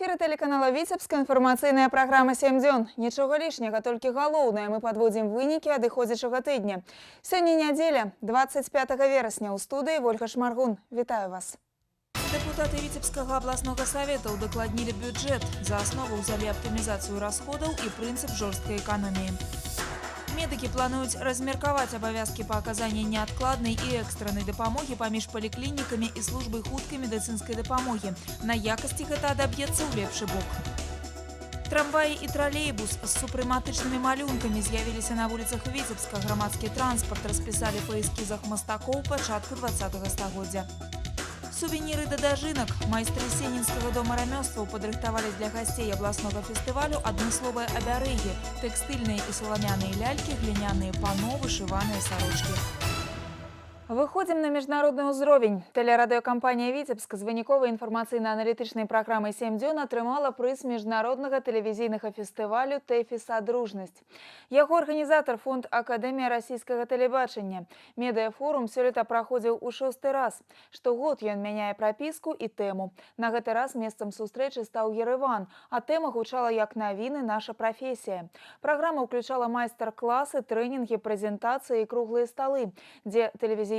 эфире телеканала «Витебска» информацыйная программа «7 дзён». Нічога лішняга, толькі галоўнае мы подводим вынікі адыходзячага тыдня. Сёння неделя, 25 верасня, у студыі Вольга Шмаргун. Вітаю вас. Депутаты Витебскага областного совета удакладнілі бюджет. За основу взяли оптимизацию расходов и принцип жесткой экономии. Медики плануюць размеркаваць абавязкі па аказанні неадкладнай і экстраннай дапамогі паміж паліклінікамі і службай хуткай медыцынскай дапамогі. На якасці гэта адаб'ецца ў лепшы бок. Трамваі і тралейбус з супрэматычнымі малюнкамі з'явіліся на вуліцах Витебска. Грамадскі транспорт распісалі па эскізах мастакоў пачатку 20-го стагоддзя. Сувеніры да дажынак. Майстры Сенінскага дома рамёстваў падрыхтавалі для гасцей абласнога фестывалю адмысловыя абярэгі, тэкстыльныя і саламяныя лялькі, гліняныя пано, вышываныя сарочкі. Выходим на международный ўзровень. Телерадыёкампанія «Витебск» з выніковай інфармацыйна-аналітычнай праграмай «7 дзён» атрымала прыз міжнароднага тэлевізійнага фестывалю «ТЭФІ Садружнасць». Яго арганізатар – фонд Акадэмія расійскага тэлебачання. Медыафорум сёлета праходзіў у 6-й раз. Штогод ён мяняе прапіску і тэму. На гэты раз месцам сустрэчы стаў Ерэван, а тэма гучала як навіны «Наша прафесія». Праграма ўключала майстар-класы, трэнінгі, прэзентацыі і круглыя сталы, дзе тэлевізіёншчыкі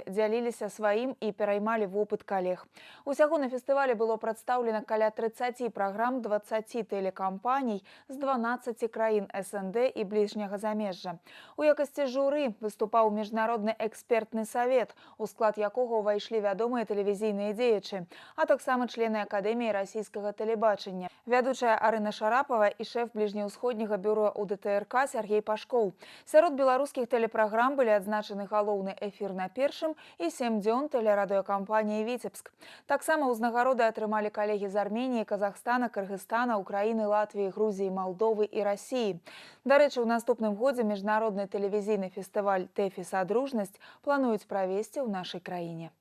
дзяліліся сваім і пераймалі вопыт калег. Усяго на фестывале было прадстаўлена каля 30 праграм 20 тэлекампаній з 12 краін СНД і бліжняга замежжа. У якасці журы выступаў міжнародны экспертны савет, у склад якога ўвайшлі вядомыя тэлевізійныя дзеячы, а таксама члены Акадэміі расійскага тэлебачання, вядучая Арына Шарапова і шэф бліжнеўсходняга бюро УДТРК Сергей Пашкоў. Сярод беларускіх тэлепраграм былі адзначаны галоўны эфір на першым і 7 дзён тэлерадыёкампаніі «Витебск». Таксама ўзнагароды атрымалі калегі з Арменіі, Казахстана, Кыргызстана, Украіны, Латвіі, Грузіі, Малдовы і Расіі. Дарэчы, у наступным годзе міжнародны тэлевізійны фестываль «ТЭФІ Садружнасць» плануюць правесці ў нашай краіне.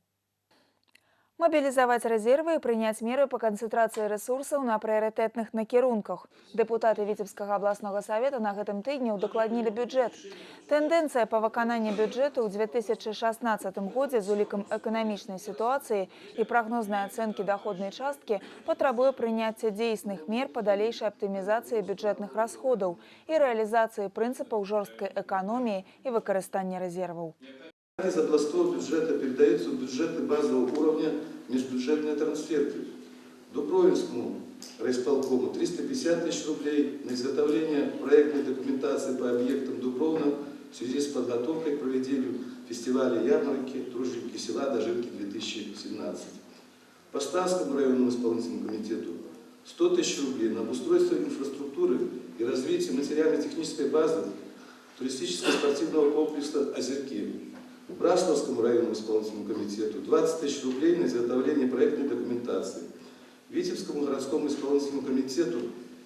Мобілізаваць рэзервы і прыняць меры па канцэнтрацыі рэсурсаў на прыярытэтных накірунках. Дэпутаты Витебскага абласнога савета на гэтым тыдні ўдакладнілі бюджэт. Тэндэнцыя па выкананні бюджэту ў 2016 годзе з улікам эканамічнай сітуацыі і прагнознай ацэнкі даходнай часткі патрабуе прыняцця дзейсных мер па далейшай аптымізацыі бюджэтных расходаў і рэалізацыі прынцыпаў жорсткай эканоміі і выкарыстання рэзерваў. Из областного бюджета передаются в бюджеты базового уровня межбюджетные трансферты. Дубровинскому райисполкому 350 тысяч рублей на изготовление проектной документации по объектам Дубровна в связи с подготовкой к проведению фестиваля ярмарки «Труженики села Дожинки-2017». По Станскому районному исполнительному комитету 100 тысяч рублей на обустройство инфраструктуры и развитие материально-технической базы туристического спортивного комплекса «Озерки». Браславскому районному исполнительному комитету 20 тысяч рублей на изготовление проектной документации. Витебскому городскому исполнительному комитету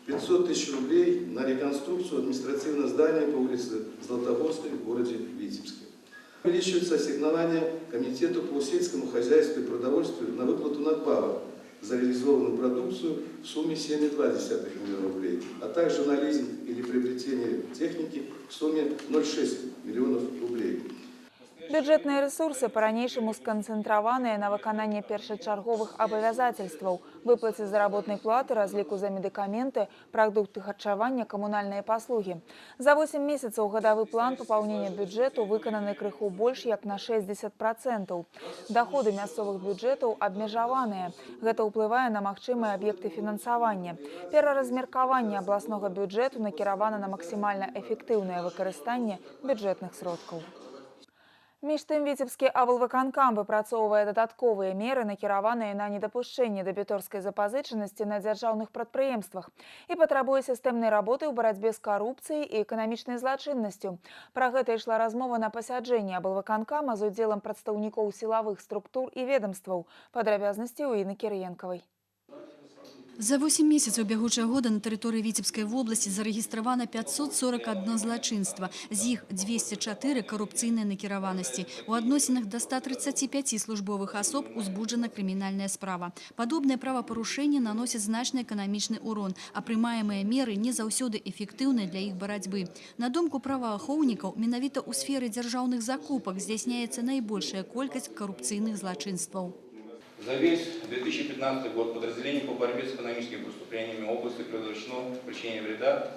500 тысяч рублей на реконструкцию административного здания по улице Златоборской в городе Витебске. Увеличивается ассигнование комитету по сельскому хозяйству и продовольствию на выплату надбавок за реализованную продукцию в сумме 7,2 миллиона рублей, а также на лизинг или приобретение техники в сумме 0,6 миллионов рублей. Бюджэтныя рэсурсы па-ранейшаму сканцэнтраваныя на выкананне першачарговых абавязацельстваў, выплаце заработнай платы, разліку за медыкаменты, прадукты харчавання, камунальныя паслугі. За 8 месяцаў гадавы план папаўнення бюджэту выкананы крыху больш як на 60%. Даходы мясцовых бюджэтаў абмежаваныя. Гэта ўплывае на магчымыя аб'екты фінансавання. Пераразмеркаванне абласнога бюджэту накіравана на максімальна эфектыўнае выкарыстанне бюджэтных сродкаў. Між тым, Витебскі аблвыканкам выпрацоўвае дадатковыя меры, накіраваныя на недапушчэнне дэбіторскай запазычанасці на дзяржаўных прадпрыемствах і патрабуе сістэмнай работы ў барацьбе з карупцыяй і эканамічнай злачыннасцю. Пра гэта ішла размова на пасяджэнні аблвыканкама з удзелам прадстаўнікоў сілавых структур і ведомстваў. Падрабязнасці ў Інны Кірыенкавай. За 8 месяцаў бягучага года на тэрыторыі Віцебскай вобласці зарэгістравана 541 злачынства, з іх 204 карупцыйныя накіраванасці. У адносінах да 135 службовых асоб узбуджана крымінальная справа. Падобныя правапарушэнні наносяць значны эканамічны ўрон, а прымаемыя меры не заўсёды эфектыўныя для іх барацьбы. На думку праваахоўнікаў, менавіта ў сферы дзяржаўных закупак здзяйсняецца найбольшая колькасць карупцыйных злачынстваў. За весь 2015 год подразделением по борьбе с экономическими преступлениями области предотвращено причинение вреда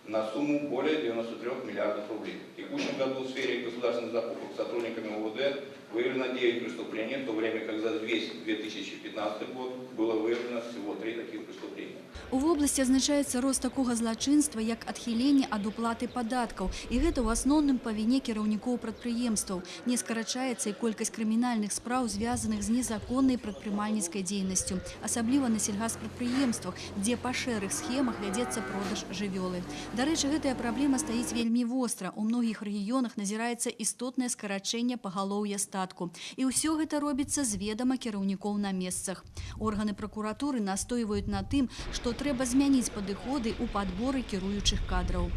на сумму более 93 миллиардов рублей. В текущем году в сфере государственных закупок сотрудниками УВД выявлено 9 преступлений, в то время как за весь 2015 год было выявлено всего 3 таких преступления. У вобласці адзначаецца рост такога злачынства, як адхіленне ад уплаты падаткаў. І гэта ў асноўным па віне кіраўнікоў прадпрыемстваў. Не скарачаецца і колькасць крымінальных спраў, звязаных з незаконнай прадпрымальніцкай дзейнасцю, асабліва на сельгаспрадпрыемствах, дзе па шэрых схемах вядзецца продаж жывёлы. Дарэчы, гэтая праблема стаіць вельмі востра. У многіх рэгіёнах назіраецца істотнае скарачэнне пагалоўя статку. І ўсё гэта робіцца з ведама кіраўнікоў на месцах. Органы пракуратуры настойваюць на тым, што трэба змяніць падыходы ў падборы кіруючых кадраў.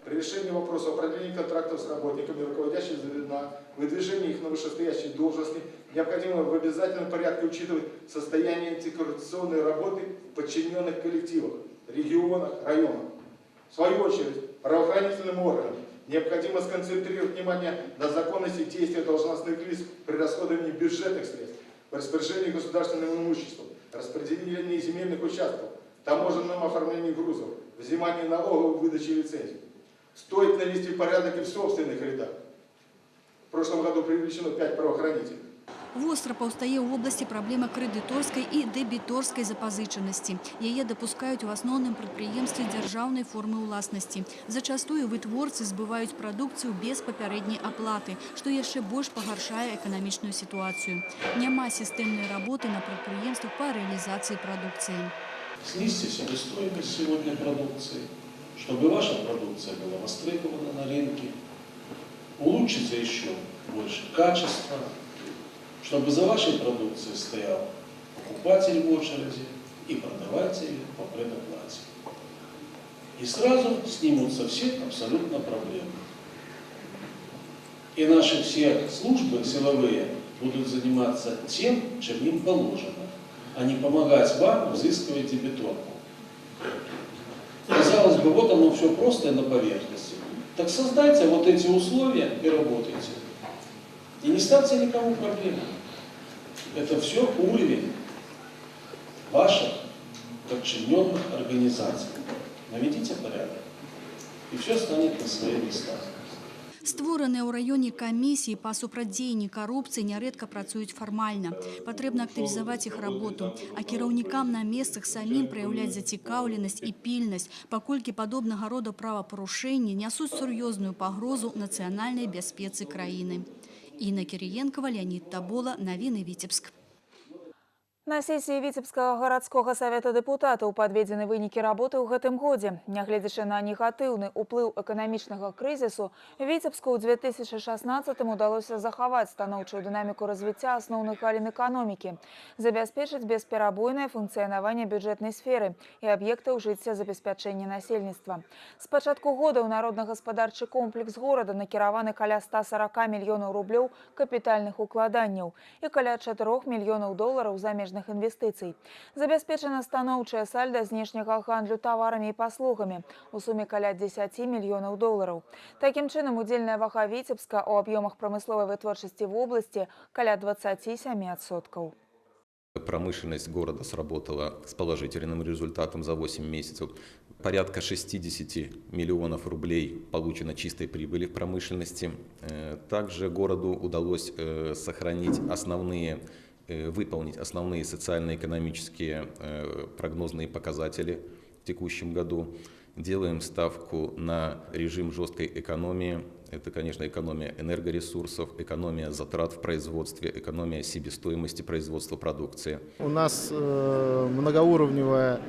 При решении вопроса о продлении контрактов с работниками руководящих звена, выдвижении их на вышестоящие должности, необходимо в обязательном порядке учитывать состояние антикоррупционной работы в подчиненных коллективах, регионах, районах. В свою очередь, правоохранительным органам необходимо сконцентрировать внимание на законности действия должностных лиц при расходовании бюджетных средств, в распоряжении государственным имуществом, распределении земельных участков, таможенном оформлении грузов, взимании налогов и выдаче лицензий. Стоит навести порядок и в собственных рядах. В прошлом году привлечено 5 правоохранителей. Востра паўстае ў вобласці праблема крэдыторскай і дэбіторскай запазычанасці. Яе дапускаюць у асноўным прадпрыемстве дзяржаўнай формы ўласнасці. Зачастую вытворцы збываюць прадукцыю без папярэдняй аплаты, што яшчэ больш пагаршае эканамічную сітуацыю. Няма сістэмнай работы на прадпрыемствах па рэалізацыі прадукцыі. Снизьте себестоимость сегодня продукции, чтобы ваша продукция была востребована на рынке. Улучшится еще больше качество, чтобы за вашей продукцией стоял покупатель в очереди и продавайте ее по предоплате. И сразу снимутся все абсолютно проблемы. И наши все службы силовые будут заниматься тем, чем им положено, а не помогать вам взыскивать дебиторку. Казалось бы, вот оно все просто и на поверхности. Так создайте вот эти условия и работайте. И не ставьте никому проблемы. Это все уровень ваших подчиненных организаций. Наведите порядок, и все станет на свои места. Створаныя ў раёне камісіі па супрацьдзеянні карупцыі нярэдка працуюць фармальна. Патрэбна актывізаваць іх работу, а кіраўнікам на месцах самім праяўляць зацікаўленасць і пільнасць, паколькі падобнага рода правапарушэнні нясуць сур'ёзную пагрозу нацыянальнай бяспецы краіны. Інна Кіріенкава, Леонид Табола, навіны Віцебск. На сессии Витебского городского совета депутатов подведены вынікі работы ў гэтым годзе. Нягледзячы на негатыўны ўплыў эканамічнага крызісу, Витебску ў 2016 удалося захаваць станоўчую дынаміку развіцця асноўных галін эканомікі, забяспечыць бесперабойнае функцыянаванне бюджэтнай сферы і аб'ектаў жыццезабеспячэння насельніцтва. З пачатку года ў народна-гаспадарчы комплекс горада накіраваны каля 140 мільёнаў рублёў капітальных укладанняў і каля 4 мільёнаў долараў замежных інвестыцый. Забяспечана станоўчае сальда знешняга гандлю таварамі і паслугамі у суме каля 10 мільёнаў долараў. Такім чынам, удзельная вага Віцебска ў аб'ёмах прамысловай вытворчасці в области каля 27%. Промышленность города сработала с положительным результатом за 8 месяцев. Порядка 60 миллионов рублей получено чистой прибыли в промышленности. Также городу удалось выполнить основные социально-экономические прогнозные показатели в текущем году. Делаем ставку на режим жесткой экономии. Это, конечно, экономия энергоресурсов, экономия затрат в производстве, экономия себестоимости производства продукции. У нас многоуровневая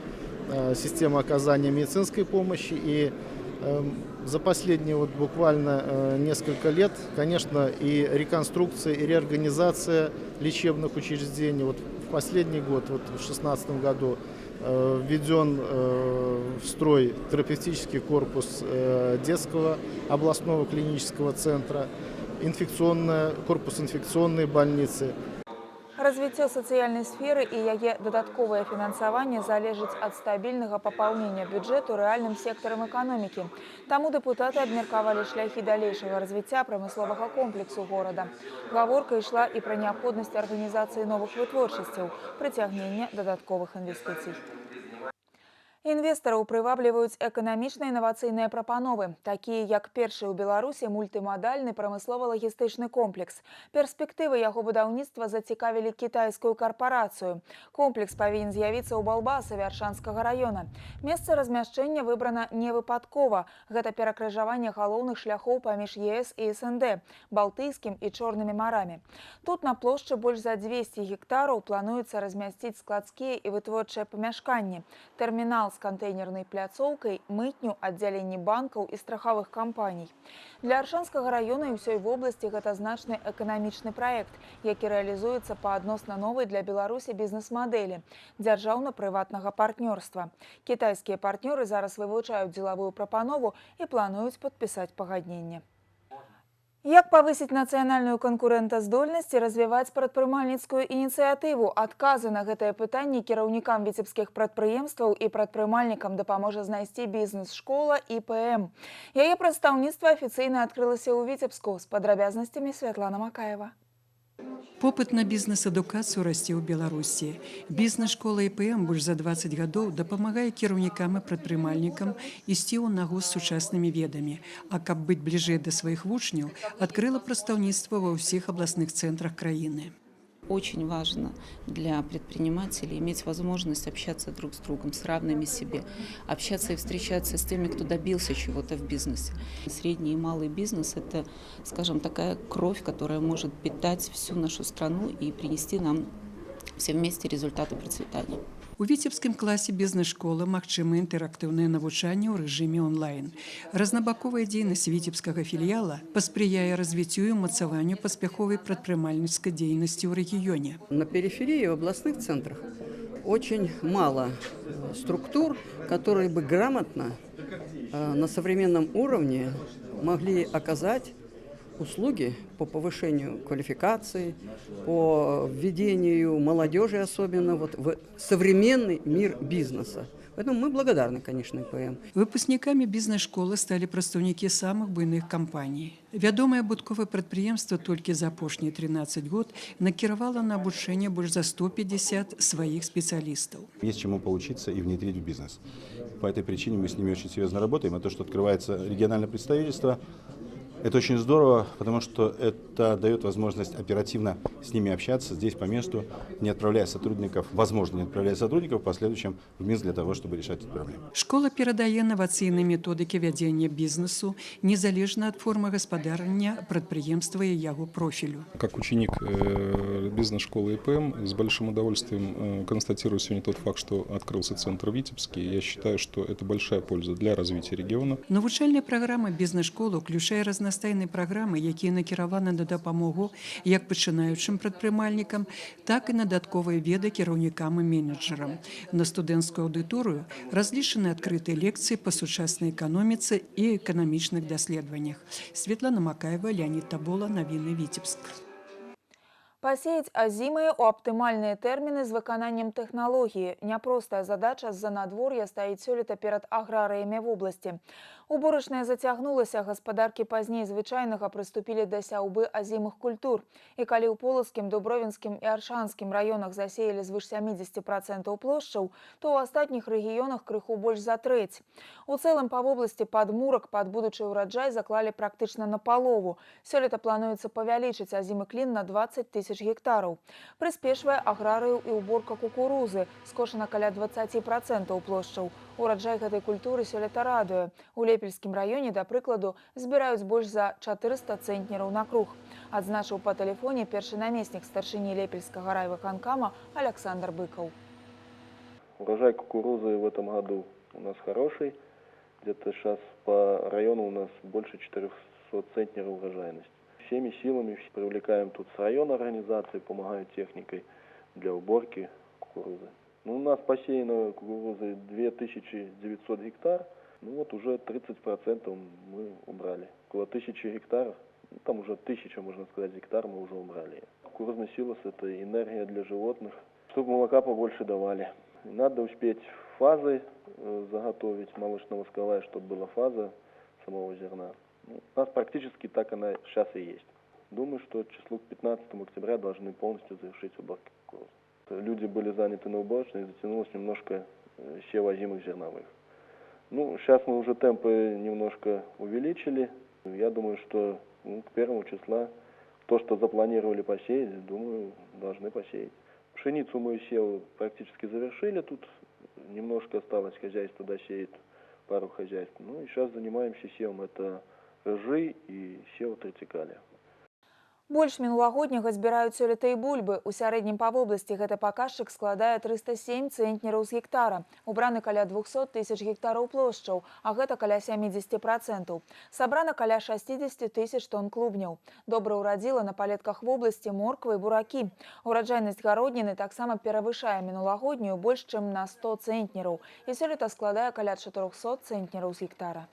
система оказания медицинской помощи, и за последние буквально несколько лет, конечно, и реконструкция, и реорганизация лечебных учреждений. В последний год, в 2016 году, введен в строй терапевтический корпус детского областного клинического центра, корпус инфекционной больницы. Развіццё сацыяльнай сферы і яе дадатковае фінансаванне залежыць ад стабільнага папаўнення бюджэту рэальным сектарам эканомікі. Таму дэпутаты абмеркавалі шляхі далейшага развіцця прамысловага комплексу горада. Гаворка ішла і пра неабходнасць арганізацыі новых вытворчасцяў, прыцягнення дадатковых інвестыцый. Інвестараў прывабліваюць эканамічна-інавацыйныя прапановы, такія як першы ў Беларусі мультымадальны прамыслова-лагістычны комплекс. Перспектывы яго будаўніцтва зацікавілі кітайскую карпарацыю. Комплекс павінен з'явіцца ў Балбасаве Аршанскага раёна. Месца размяшчэння выбрана не выпадкова. Гэта перакрыжаванне галоўных шляхоў паміж ЕС і СНД, Балтыйскім і Чорнымі марамі. Тут на плошчы больш за 200 гектараў плануецца размясціць складскія і вытворчыя памяшканні, тэрмінал з кантэйнернай пляцоўкай, мытню, аддзяленні банкаў і страхавых кампаній. Для Аршанскага раёна і ўсёй вобласці гэта значны эканамічны праект, які рэалізуецца па адносна новай для Беларусі бізнес-мадэлі дзяржаўна-прыватнага партнёрства. Кітайскія партнёры зараз вывучаюць дзелавую прапанову і плануюць падпісаць пагадненне. Як павысіць нацыянальную канкурэнтаздольнасць і развіваць прадпрымальніцкую ініцыятыву? Адказы на гэтае пытанне кіраўнікам віцебскіх прадпрыемстваў і прадпрымальнікам дапаможа знайсці бізнес-школа ІПМ. Яе прадстаўніцтва афіцыйна адкрылася ў Віцебску. З падрабязнасцямі Святлана Макаева. Попыт на бізнес-адукацыю расце ў Беларусі. Бізнес-школа ІПМ больш за 20 гадоў дапамагае кіраўнікам і прадпрымальнікам ісці ў нагу з сучаснымі ведамі, а каб быць бліжэй да сваіх вучняў, адкрыла прадстаўніцтва ва ўсіх абласных цэнтрах краіны. Очень важно для предпринимателей иметь возможность общаться друг с другом, с равными себе, общаться и встречаться с теми, кто добился чего-то в бизнесе. Средний и малый бизнес – это, скажем, такая кровь, которая может питать всю нашу страну и принести нам все вместе результаты процветания. У віцебскім класе бізнес-школы магчыма інтэрактыўнае навучанне ў рэжыме онлайн. Разнабаковая дзейнасць віцебскага філіяла паспрыяе развіццю і ўмацаванню паспяховай прадпрымальніцкай дзейнасці ў рэгіёне. На периферии, в областных центрах очень мало структур, которые бы грамотно на современном уровне могли оказать услуги по повышению квалификации, по введению молодежи, особенно в современный мир бизнеса. Поэтому мы благодарны, конечно, ИПМ. Выпускниками бізнес-школы стали прадстаўнікі самых буйных кампаній. Вядомае будковае прадпрыемства толькі за апошнія 13 год накіравала на обучение больше за 150 своих специалистов. Есть чему поучиться и внедрить в бизнес. По этой причине мы с ними очень серьезно работаем. А то, что открывается региональное представительство, это очень здорово, потому что это дает возможность оперативно с ними общаться здесь по месту, не отправляя сотрудников, возможно, не отправляя сотрудников в последующем в Минск для того, чтобы решать эти проблемы. Школа перадае інавацыйныя методыкі вядзення бізнесу незалежна ад формы гаспадарання прадпрыемства і яго профілю. Как ученик бизнес-школы ИПМ с большим удовольствием констатирую сегодня тот факт, что открылся центр Витебский. Я считаю, что это большая польза для развития региона. Навучальная праграма бізнес-школы ўключае разнастайныя праграмы, якія накіраваны на дапамогу як пачынаючым прадпрымальнікам, так і на дадатковыя веды кіраўнікам і менеджерам. На студэнцкую аўдыторыю разлічаны адкрытыя лекцыі па сучаснай эканоміцы і эканамічных даследаваннях. Светлана Макаева, Леонид Табола, навіны Віцебск. Пасеяць азімыя ў аптымальныя тэрміны з выкананнем тэхналогіі. Няпростая задача з-за надвор'я стаіць сёлета перад аграрыямі вобласці. Уборачная зацягнулася, гаспадаркі пазней звычайнага прыступілі да сяўбы азімых культур. І калі ў Полацкім, Дубровінскім і Аршанскім раёнах засеялі звыш 70% плошчаў, то ў астатніх рэгіёнах крыху больш за трэць. У цэлым па вобласці падмурак пад будучы ўраджай заклалі практычна на палову. Сёлета плануецца павялічыць азімы клін на 20 000 гектараў. Прыспешвае аграрыю і ўборка кукурузы, скошана каля 20% плошчаў. Ураджай гэтай культуры сёлета радуе. У Лепельскім раёне, да прыкладу, збіраюць больш за 400 цэнтнераў на круг. Адзначыў па тэлефоне першы намеснік старшыні Лепельскага райвыканкама Александр Быкаў. Урожай кукурузы в этом году у нас хороший. Где-то сейчас по району у нас больше 400 центнеров урожайность. Всеми силами привлекаем тут с района организации, помогают техникой для уборки кукурузы. У нас посеяно кукурузы 2900 гектар. Вот уже 30% мы убрали. Около 1000 гектаров, там уже 1000, можно сказать, гектар мы уже убрали. кукурузный силос – это энергия для животных, чтобы молока побольше давали. И надо успеть фазы заготовить молочно-восковая, чтобы была фаза самого зерна. Ну, у нас практически так она сейчас и есть. Думаю, что числу к 15 октября должны полностью завершить уборку кукурузы. Люди были заняты на уборочной, и затянулось немножко сева озимых зерновых. Ну, сейчас мы уже темпы немножко увеличили. Я думаю, что к 1 числа то, что запланировали посеять, думаю, должны посеять. Пшеницу мы сев практически завершили. Тут немножко осталось, хозяйство досеет пару хозяйств. Ну и сейчас занимаемся севом. Это ржи и сева тритикалия. Больш мінулагодняга збіраюць сёлета і бульбы. У сярэднім па вобласці гэты паказчык складае 307 цэнтнераў з гектара. Убраны каля 200 тысяч гектараў плошчаў, а гэта каля 70%. Сабрана каля 60 тысяч тонн клубняў. Добра ўрадзіла на палетках вобласці морквы і буракі. Ураджайнасць гародніны таксама перавышае мінулагоднюю больш чым на 100 цэнтнераў. І сёлета складае каля 400 цэнтнераў з гектара.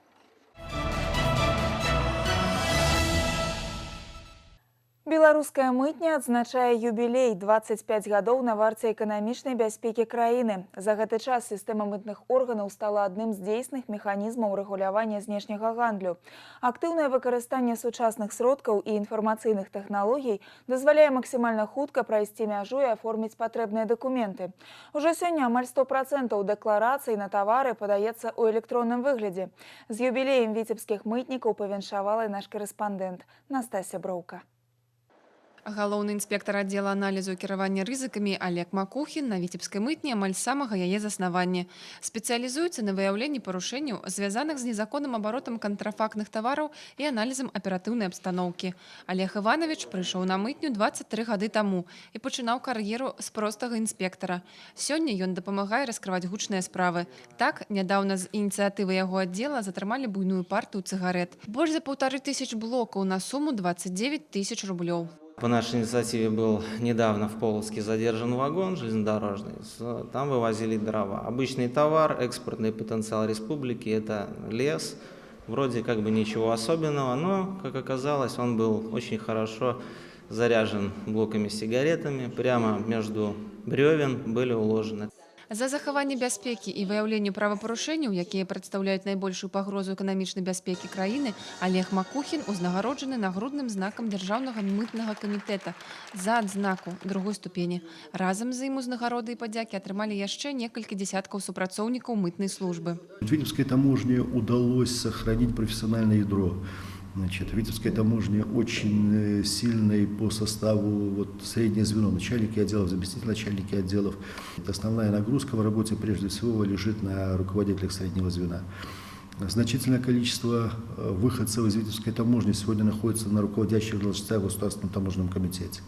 Беларуская мытня адзначае юбілей 25 гадоў на варце эканамічнай бяспекі краіны. За гэты час сістэма мытных органаў стала адным з дзейсных механізмаў рэгулявання знешняга гандлю. Актыўнае выкарыстанне сучасных сродкаў і інфармацыйных тэхналогій дазваляе максімальна хутка прайсці мяжу і аформіць патрэбныя дакументы. Ужо сёння амаль 100% дэкларацый на тавары падаецца ў электронным выглядзе. З юбілеем віцебскіх мытнікаў павіншавала і наш карэспандэнт Настасья Броўка. Галоўны інспектар аддзела аналізу кіравання рызыкамі Олег Макухін на віцебскай мытні амаль з самага яе заснавання. Спецыялізуецца на выяўленні парушэнняў, звязаных з незаконным абаротам кантрафактных тавараў і аналізам аператыўнай абстаноўкі. Олег Іванович прыйшоў на мытню 23 гады таму і пачынаў кар'еру з простага інспектара. Сёння ён дапамагае раскрываць гучныя справы. Так, нядаўна з ініцыятывы яго аддзела затрымалі буйную партыю цыгарет. Больш за 1500 блокаў на суму 29 тысяч рублёў. По нашей инициативе был недавно в Полоцке задержан вагон железнодорожный. Там вывозили дрова. Обычный товар, экспортный потенциал республики – это лес. Вроде как бы ничего особенного, но, как оказалось, он был очень хорошо заряжен блоками с сигаретами. Прямо между бревен были уложены. За захаванне бяспекі і выяўленне правапарушэнняў, якія прадстаўляюць найбольшую пагрозу эканамічнай бяспекі краіны, Олег Макухін узнагароджаны нагрудным знакам Дзяржаўнага мытнага камітэта за адзнаку другой ступені. Разам з ім узнагароды і падзякі атрымалі яшчэ некалькі дзесяткаў супрацоўнікаў мытнай службы. Витебской таможне удалось сохранить профессиональное ядро. Значит, Витебская таможня очень сильная по составу, среднее звено, начальники отделов, заместители начальники отделов. Основная нагрузка в работе прежде всего лежит на руководителях среднего звена. Значительное количество выходцев из Витебской таможни сегодня находится на руководящих должностях в Государственном таможенном комитете.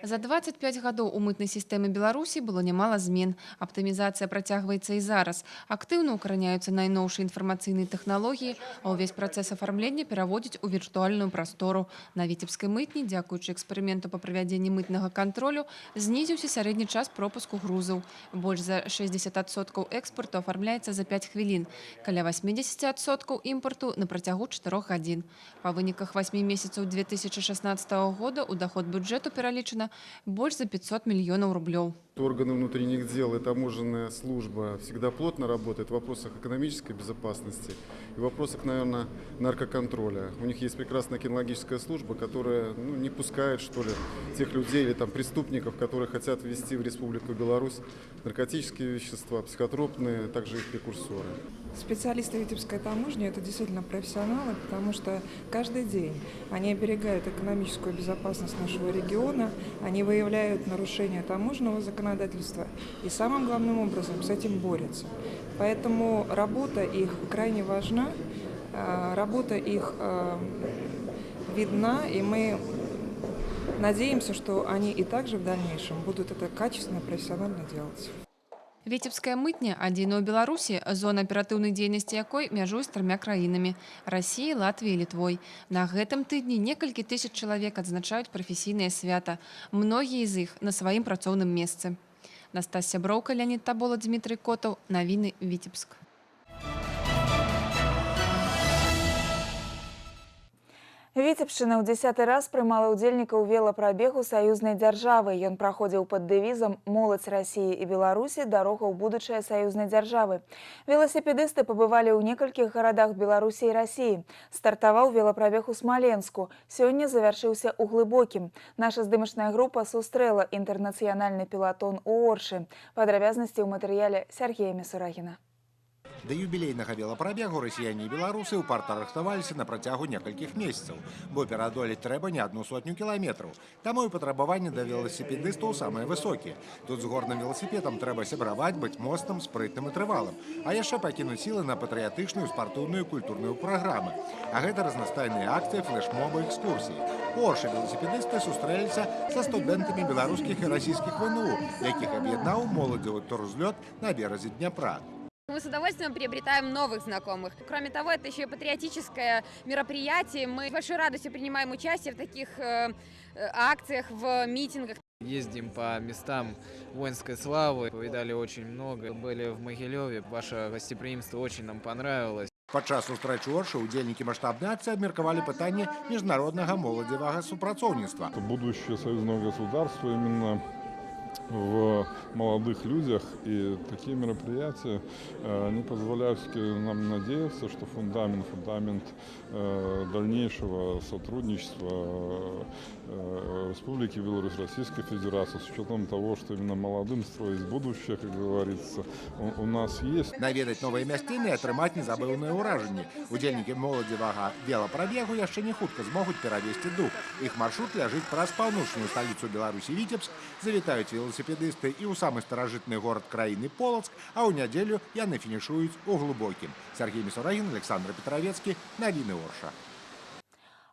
За 25 гадоў у мытнай сістэмы Беларусі было нямала змен. Аптымізацыя працягваецца і зараз. Актыўна укараняюцца найноўшыя інфармацыйныя тэхналогіі, а ўвесь працэс афармлення пераводзіць у віртуальную прастору. На віцебскай мытні, дзякуючы эксперыменту па правядзенні мытнага кантролю, знізіўся сярэдні час пропуску грузаў. Больш за 60% экспарту афармляецца за 5 хвілін, каля 80% імпарту на працягу 4 гадзін. Па выніках 8 месяцаў 2016 года у доход бюджэту пералічана больше за 500 миллионов рублей. Органы внутренних дел и таможенная служба всегда плотно работают в вопросах экономической безопасности и в вопросах, наверное, наркоконтроля. У них есть прекрасная кинологическая служба, которая не пускает, что ли, тех людей или преступников, которые хотят ввести в Республику Беларусь наркотические вещества, психотропные, также их прекурсоры. Специалисты Витебской таможни – это действительно профессионалы, потому что каждый день они оберегают экономическую безопасность нашего региона, они выявляют нарушения таможенного законодательства и самым главным образом с этим борются. Поэтому работа их крайне важна, работа их видна, и мы надеемся, что они и также в дальнейшем будут это качественно, профессионально делать. Віцебская мытня адзіная ў Беларусі, зона аператыўнай дзейнасці якой мяжуе з 3 краінамі – Расіяй, Латвіяй і Літвой. На гэтым тыдні некалькі тысяч чалавек адзначаюць прафесійнае свята. Многія з іх на сваім працоўным месцы. Настасья Броўка, Леонид Табола, Дмитрий Котаў. Навіны, Віцебск. Віцебшчына ў 10-й раз прымала ўдзельнікаў велапрабегу саюзнай дзяржавы. Ён праходзіў пад дэвізам «Моладзь Расіі і Беларусі. Дарога ў будучае саюзнай дзяржавы». Веласіпедысты пабывалі ў некалькіх гарадах Беларусі і Расіі. Стартаваў велапрабег у Смаленску. Сёння завяршыўся ў Глыбокім. Наша здымачная група сустрэла інтэрнацыянальны пелатон у Оршы. Падрабязнасці ў матэрыяле Сергея Мисурагіна. Да юбілейнага велапрабегу расіяне і беларусы ў парта рыхтаваліся на працягу некалькіх месяцаў, бо пераадолець трэба не 100 кіламетраў. Таму і патрабаванні да веласіпедыстаў самыя высокія. Тут з горным веласіпедам трэба сябраваць, быць моцным, спрытным і трывалым, а яшчэ пакінуць сілы на патрыятычную, спартыўную і культурную праграмы. А гэта разнастайныя акцыі, флешмобы, экскурсіі. У Оршы веласіпедысты сустрэліся са студэнтамі беларускіх і расійскіх ВНУ, якіх аб'яднаў моладзевы турузлёт на беразе Дняпра. Мы с удовольствием приобретаем новых знакомых. Кроме того, это еще и патриотическое мероприятие. Мы с большой радостью принимаем участие в таких акциях, в митингах. Ездим по местам воинской славы, повидали очень много, были в Могилеве. Ваше гостеприимство очень нам понравилось. Падчас сустрэчы Оршы удзельнікі маштабнай акцыі абмеркавалі пытанне міжнароднага моладзевага супрацоўніцтва. Будущее союзного государства именно в молодых людях, и такие мероприятия не позволяют нам надеяться, что фундамент дальнейшего сотрудничества Республики Беларусь, Российской Федерации, с учетом того, что именно молодым строить будущее, как говорится, у нас есть. Наведаць новыя мясціны і атрымаць незабыўныя ўражанні. Удзельнікі моладзевага велапрабегу яшчэ не хутка змогуць перавесці дух. Іх маршрут ляжыць праз паўночную сталіцу Беларусі Віцебск, завітаюць веласіпедысты і ў самы старажытны горад краіны Полацк, а ў нядзелю яны фінішуюць у Глыбокім. Сергей Мисурагин, Александр Петровецкий, навіны Орша.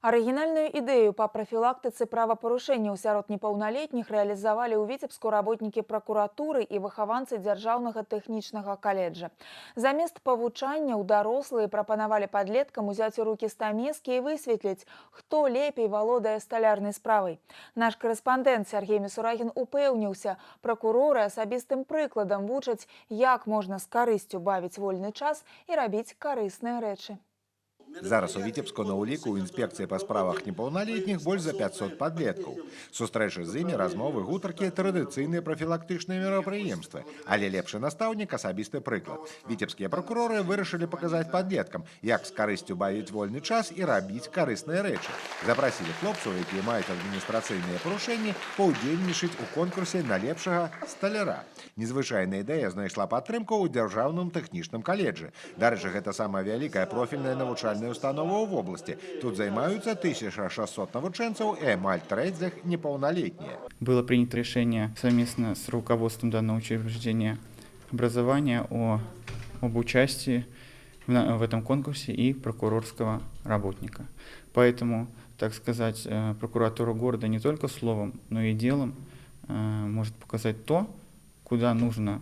Арыгінальную ідэю па прафілактыцы правапарушэнняў сярод непаўналетніх рэалізавалі ў Віцебску работнікі пракуратуры і выхаванцы дзяржаўнага тэхнічнага каледжа. Замест павучанняў дарослыя прапанавалі падлеткам узяць у рукі стамескі і высветліць, хто лепей валодае сталярнай справай. Наш корэспандэнт Сергей Мисурагин упэўніўся, пракуроры асабістым прыкладам вучаць, як можна з карысцю бавіць вольны час і рабіць карысныя рэчы. Зараз у Віцебску на ўліку ў інспекцыі па справах непаўналетніх больш за 500 падлеткаў. Сустрэчы з імі, размовы, гутаркі, традыцыйныя прафілактычныя мерапрыемствы. Але лепшы настаўнік – асабісты прыклад. Віцебскія пракуроры вырашылі паказаць падлеткам, як з карысцю бавіць вольны час і рабіць карысныя рэчы. Запрасілі хлопцаў, якія маюць адміністрацыйныя парушэнні, паўдзельнічаць у конкурсе на лепшага сталяра. Незвычайная ідэя знайшла падтрымку ў дзяржаўным тэхнічным каледжы. Дарэчы, гэта самая вялікая профільная навучальная установа в области. Тут займаются 1600 навучэнцаў и амаль трэць з іх непаўналетнія. Было принято решение совместно с руководством данного учреждения образования об участии в этом конкурсе и прокурорского работника. Поэтому, так сказать, прокуратура города не только словом, но и делом может показать то, куда нужно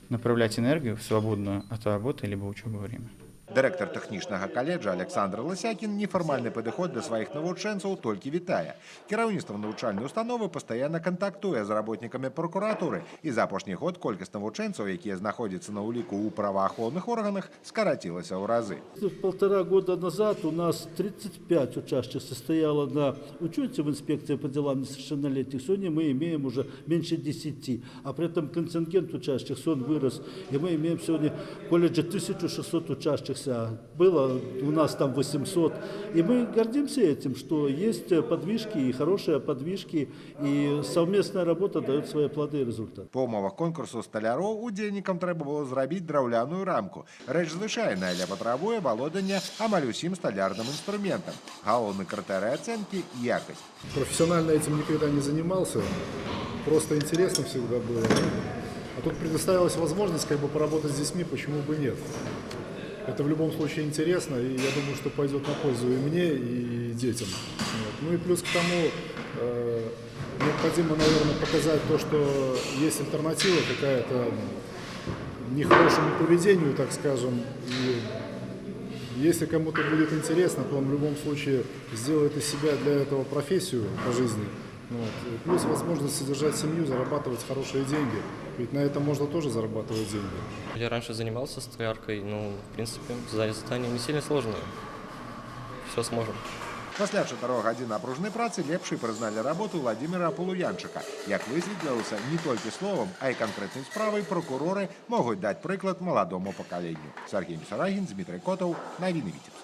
направлять энергию в свободную от работы либо учебы время. Дырэктар тэхнічнага каледжа Александр Лысякін нефармальны падыход да сваіх навучэнцаў толькі вітае. Кіраўніцтва навучальнай установы пастаянна кантактуе з работнікамі прокуратуры, і за апошні год колькасць навучэнцаў, якія знаходзяцца на ўліку ў праваахоўных органах, скарацілася ў разы. 1,5 года назад у нас 35 участников состояло на учете в инспекции по делам несовершеннолетних. Сегодня мы имеем уже меньше 10, а при этом контингент участников вырос, и мы имеем сегодня в колледже 1600 участников. Было у нас там 800. И мы гордимся этим, что есть подвижки и хорошие подвижки, и совместная работа дает свои плоды и результаты. По умовах конкурсу сталяроў удзельнікам трэба было зрабіць драўляную рамку. Рэч звычайная, але патрабуе валодання амаль усім сталярным инструментам. Галоўны крытэрый ацэнкі – якасць. Профессионально этим никогда не занимался, просто интересно всегда было. А тут предоставилась возможность поработать с детьми, почему бы нет. Это в любом случае интересно, и я думаю, что пойдет на пользу и мне, и детям. Ну и плюс к тому, необходимо, наверное, показать то, что есть альтернатива какая-то нехорошему поведению, так скажем. И если кому-то будет интересно, то он в любом случае сделает из себя для этого профессию по жизни. Вот. Плюс возможность содержать семью, зарабатывать хорошие деньги. Ведь на этом можно тоже зарабатывать деньги. Я раньше занимался столяркой, но, в принципе, задание не сильно сложное. Все сможем. Пасля 4 гадзін напружнай працы лепшай прызналі работу Владимира Полуянчыка. Як высветлілася, не толькі словам, а і канкрэтнай справай прокуроры могуць даць прыклад маладому пакаленню. Сергей Мусарагін, Дмитрий Котов, навіны Віцебск.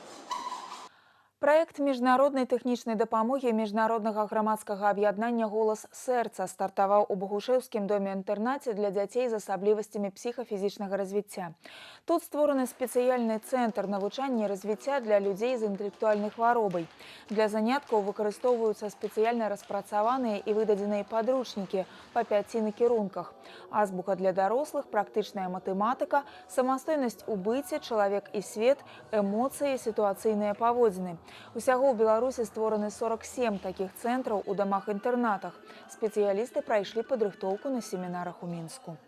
Праект міжнароднай тэхнічнай дапамогі міжнароднага грамадскага аб'яднання «Голас сэрца» стартаваў у Богушэўскім доме-інтэрнаце для дзяцей з асаблівасцямі псіхафізічнага развіцця. Тут створаны спецыяльны цэнтр навучання і развіцця для людзей з інтэлектуальнай хваробай. Для заняткаў выкарыстоўваюцца спецыяльна распрацаваныя і выдадзеныя падручнікі па 5 накірунках. Азбука для дарослых, практычная матэматыка, самастойнасць у быце, чалавек і свет, эмоцыі, сітуацыйныя паводзіны. Усяго ў Беларусі створаны 47 такіх цэнтраў у дамах-інтэрнатах. Спецыялісты прайшлі падрыхтоўку на семінарах у Мінску.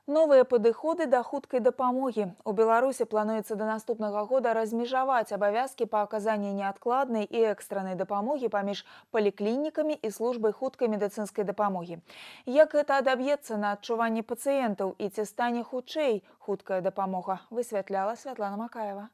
Новыя падыходы да хуткай дапамогі. У Беларусі плануецца да наступнага года размежаваць абавязкі па аказанні неадкладнай і экстраннай дапамогі паміж паліклінікамі і службай хуткай медыцынскай дапамогі. Як гэта адаб'ецца на адчуванні пацыентаў і ці стане хутчэй хуткая дапамога, высвятляла Святлана Макаева.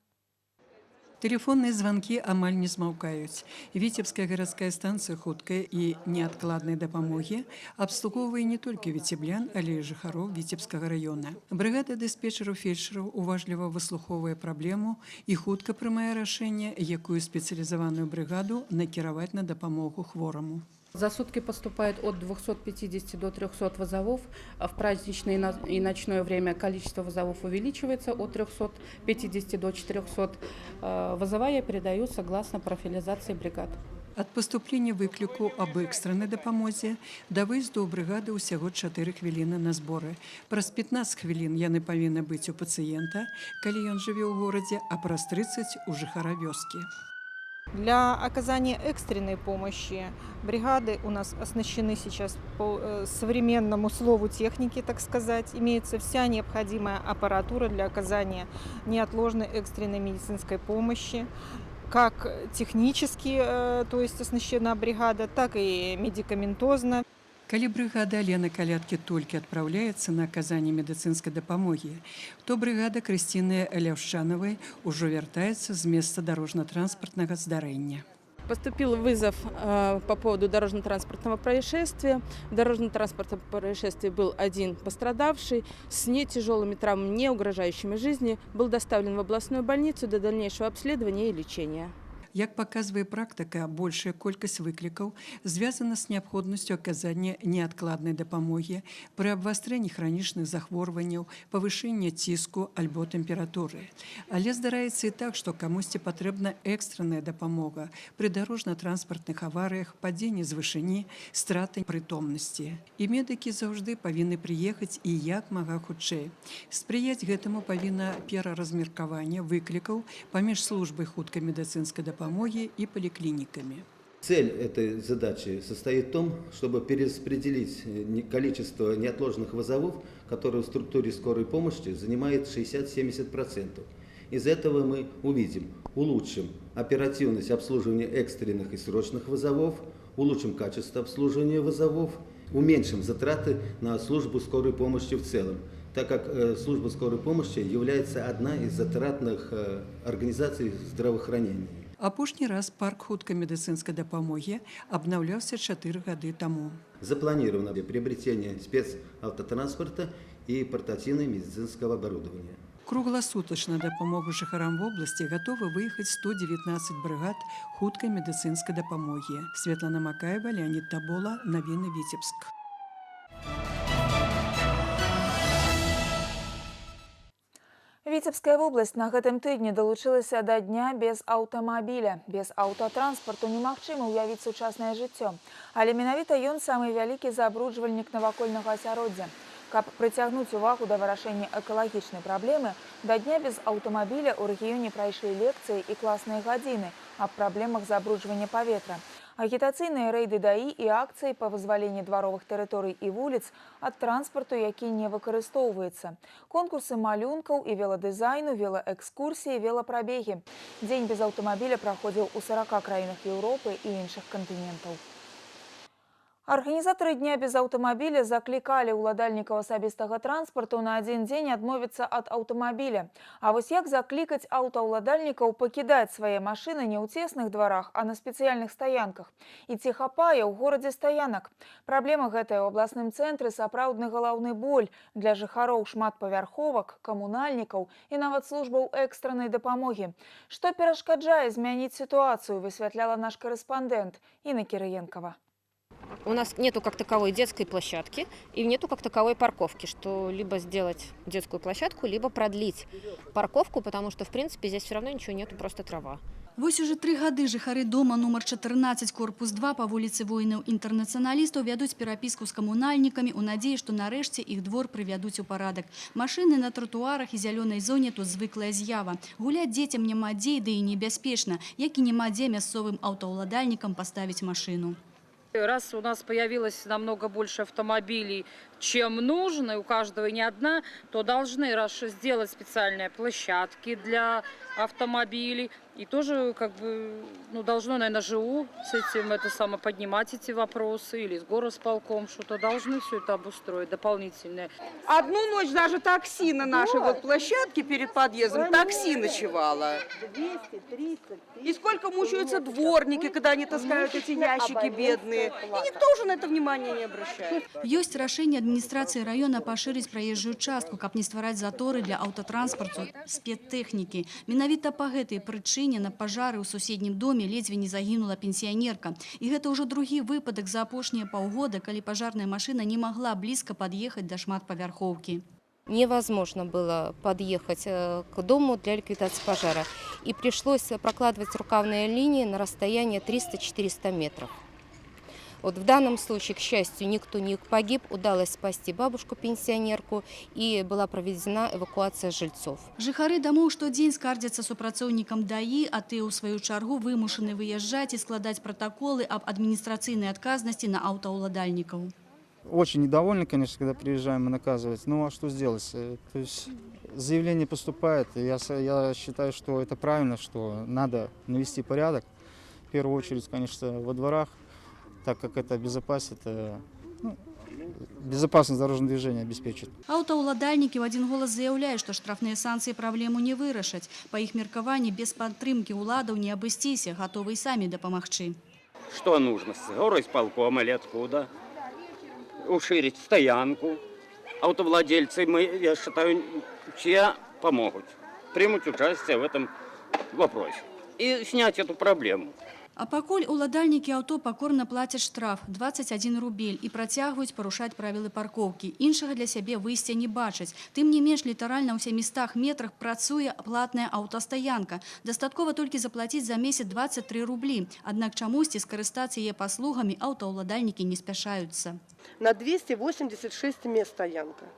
Телефонные звонки амаль не змаўкаюць. Віцебская гарадская станцыя хуткай і неадкладнай дапамогі абслугоўвае не толькі віцеблян, але і жыхароў Віцебскага района. Брыгада дыспетчераў-фельчараў уважліва выслухоўвае праблему і хутка прымае рашэнне, якую спецыялізаваную брыгаду накіраваць на дапамогу хвораму. За сутки поступает от 250 до 300 вызовов. В праздничное и ночное время количество вызовов увеличивается от 350 до 400. Вызова я передаю согласно профилизации бригад. Ад паступлення выкліку аб экстраннай дапамозе да выезду ў брыгады ўсяго 4 хвіліны на зборы. Праз 15 хвілін яны павінны быць у пацыента, калі ён жыве ў горадзе, а праз 30 у жыхара вёскі. Для оказания экстренной помощи бригады у нас оснащены сейчас по современному слову техники, так сказать. Имеется вся необходимая аппаратура для оказания неотложной экстренной медицинской помощи. Как технически, то есть оснащена бригада, так и медикаментозно. Калі брыгада Алены Каляткі толькі адпраўляецца на аказанне медыцынскай дапамогі, то брыгада Крысціны Ляўшчанавай ужо вяртаецца з месца дорожно-транспортнага здарэння. Поступил вызов по поводу дорожно-транспортного происшествия. В дорожно-транспортном происшествии был один пострадавший с нетяжелыми травмами, не угрожающими жизни. Был доставлен в областную больницу для дальнейшего обследования и лечения. Як паказвае практыка, большая колькасць выклікаў звязана з неабходнасцю аказання неадкладнай дапамогі пры абвастрэнні хранічных захворванняў, павышэння ціску альбо тэмпературы. Але здараецца і так, што камусьці патрэбна экстранная дапамога пры дарожна-транспартных аварыях, падзенні з вышыні, страты прытомнасці. І медыкі заўжды павінны прыехаць і як мага хутчэй. Спрыяць гэтаму павінна пераразмеркаванне выклікаў паміж службай хуткай медыцынскай дапамогі и поликлиниками. Цель этой задачи состоит в том, чтобы перераспределить количество неотложных вызовов, которые в структуре скорой помощи занимает 60-70%. Из этого мы улучшим оперативность обслуживания экстренных и срочных вызовов, улучшим качество обслуживания вызовов, уменьшим затраты на службу скорой помощи в целом, так как служба скорой помощи является одной из затратных организаций здравоохранения. Апошні раз парк хуткай медыцынскай дапамогі абнаўляўся 4 гады таму. Запланировано приобретение спецавтотранспорта и портативного медицинского оборудования. Кругласутачна дапамогу жыхарам вобласці гатовы выехаць 119 брыгад хуткай медыцынскай дапамогі. Светлана Макаева, Леонид Табола, навіны Віцебск. Віцебская вобласць на гэтым тыдні далучылася да дня без аўтамабіля. Без аўтатранспарту немагчыма ўявіць сучаснае жыццё. Але менавіта ён самы вялікі забруджвальнік навакольнага асяроддзя. Каб прыцягнуць увагу да вырашэння экалагічнай праблемы, да дня без аўтамабіля ў рэгіёне прайшлі лекцыі і класныя гадзіны аб праблемах забруджвання паветра. Агітацыйныя рэйды даі і акцыі па вызваленні дваровых тэрыторый і вуліц ад транспарту, які не выкарыстоўваецца. Конкурсы малюнкаў і веладызайну, велаэкскурсіі, велапрабегі. Дзень без аўтамабіля праходзіў у 40 краінах Еўропы і іншых кантынентаў. Арганізатары дня без аўтамабіля заклікалі ўладальнікаў асабістага транспарту на адзін дзень адмовіцца ад аўтамабіля. А вось як заклікаць аўтаўладальнікаў пакідаць свае машыны не ў цесных дварах, а на спецыяльных стаянках? І ці хапае ў горадзе стаянак? Праблема гэтая ў абласным цэнтры сапраўдны галаўны боль для жыхароў шматпавярховак, камунальнікаў і нават службаў экстраннай дапамогі. Што перашкаджае змяніць сітуацыю, высвятляла наш карэспандэнт Інна Кірыенкова. У нас нету как таковой детской площадки и нету как таковой парковки, что либо сделать детскую площадку, либо продлить парковку, потому что, в принципе, здесь все равно ничего нету, просто трава. Вось уже 3 гады жыхары дома нумар 14, корпус 2 по вуліцы воінаў-інтэрнацыяналістаў вядуць перапіску з камунальнікамі ў надзеі, што нарэшце іх двор прывядуць у парадак. Машыны на тратуарах і зялёнай зоне тут звыклая з'ява. Гуляць дзецям няма дзе, ды і небяспечна, як і няма дзе мясцовым аўтаўладальнікам паставіць машыну. Раз у нас появилось намного больше автомобилей, чем нужно, и у каждого не одна, то должны сделать специальные площадки для автомобилей. И тоже должно, наверное, ЖУ с этим поднимать эти вопросы, или с горосполком, что-то должны все это обустроить дополнительное. Одну ночь даже такси на нашей площадке перед подъездом, такси ночевало. 230. И сколько мучаются дворники, когда они таскают эти ящики бедные. И никто уже на это внимание не обращает. Ёсць рашэнне адміністрацыі раёна пашырыць праезжую частку, каб не ствараць заторы для аўтатранспарту, спецтэхнікі. Менавіта па гэтай прычыне на пажары ў суседнім доме ледзьве не загінула пенсіянерка. І гэта ўжо другі выпадак за апошнія паўгода, калі пажарная машына не магла блізка пад'ехаць да шматпавярхоўкі. Невозможно было подъехать к дому для ликвидации пожара. И пришлось прокладывать рукавные линии на расстоянии 300-400 метров. Вот в данном случае, к счастью, никто не погиб, удалось спасти бабушку-пенсионерку и была проведена эвакуация жильцов. Жыхары домоў штодзень скардзяцца супрацоўнікам ДАИ, а тыя ў сваю чаргу вымушаны выязджаць і складаць протоколы об административной отказности на аўтаўладальнікаў. Очень недовольны, конечно, когда приезжаем и наказывать. Ну а что сделать? То есть заявление поступает, и я считаю, что это правильно, что надо навести порядок. В первую очередь, конечно, во дворах, так как это обезопасит, безопасность дорожного движения обеспечит. Аўтаўладальнікі ў адзін голас заяўляюць, што штрафныя санкцыі праблему не вырашаць. Па іх меркаванні, без падтрымкі ўладаў не абысціся, гатовы і самі дапамагчы. Что нужно? С горосполкома или откуда? Уширить стоянку. Автовладельцы, я считаю, все помогут, примут участие в этом вопросе и снять эту проблему. А пакуль уладальнікі аўто пакорна плацяць штраф 21 рубель і працягваюць парушаць правілы паркоўкі. Іншага для сябе выйсця не бачаць. Тым не менш, літаральна ў 700 метрах працуе платная аўтастаянка. Дастаткова толькі заплаціць за месяц 23 рублі. Аднак чамусьці скарыстацца яе паслугамі аўтаўладальнікі не спяшаюцца. На 286 мест стоянка.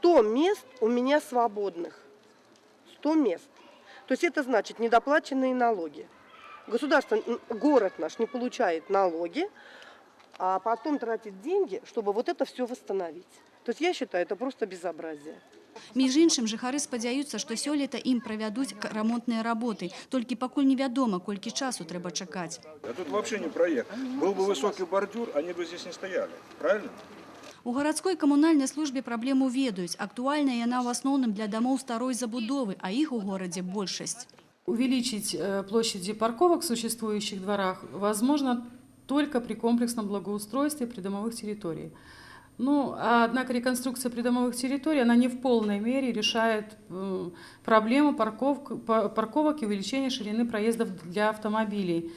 100 мест у меня свободных. 100 мест. То есть это значит недоплаченные налоги. Государство, город наш не получает налоги, а потом тратит деньги, чтобы вот это все восстановить. То есть я считаю, это просто безобразие. Між іншым, жыхары спадзяюцца, што сёлета ім правядуць рамонтныя работы. Толькі пакуль невядома, колькі часу трэба чакаць. А тут вообще не проект. Был бы высокий бордюр, они бы здесь не стояли. Правильно? У гарадской камунальнай службе праблему ведаюць. Актуальная яна ў асноўным для домоў старой забудовы, а іх у горадзе большасць. Увеличить площади парковок в существующих дворах возможно только при комплексном благоустройстве придомовых территорий. Однако реконструкция придомовых территорий, она не в полной мере решает проблему парковок и увеличения ширины проездов для автомобилей,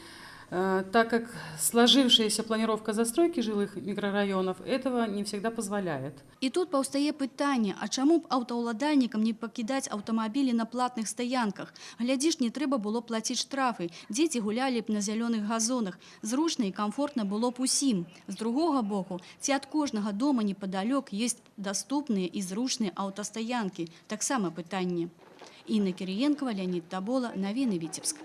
так как сложившаяся планировка застройки жилых микрорайонов этого не всегда позволяет. І тут паўстае пытанне, а чаму б аўтаўладальнікам не пакідаць аўтамабілі на платных стаянках? Глядзіш, не трэба было плаціць штрафы. Дзеці гулялі б на зялёных газонах. Зручна і камфортна было б усім. З другога боку, ці ад кожнага дома непадалёк ёсць даступныя і зручныя аўтастаянкі? Таксама пытанне. Інна Кірыенкова, Леонид Табола, навіны Віцебск.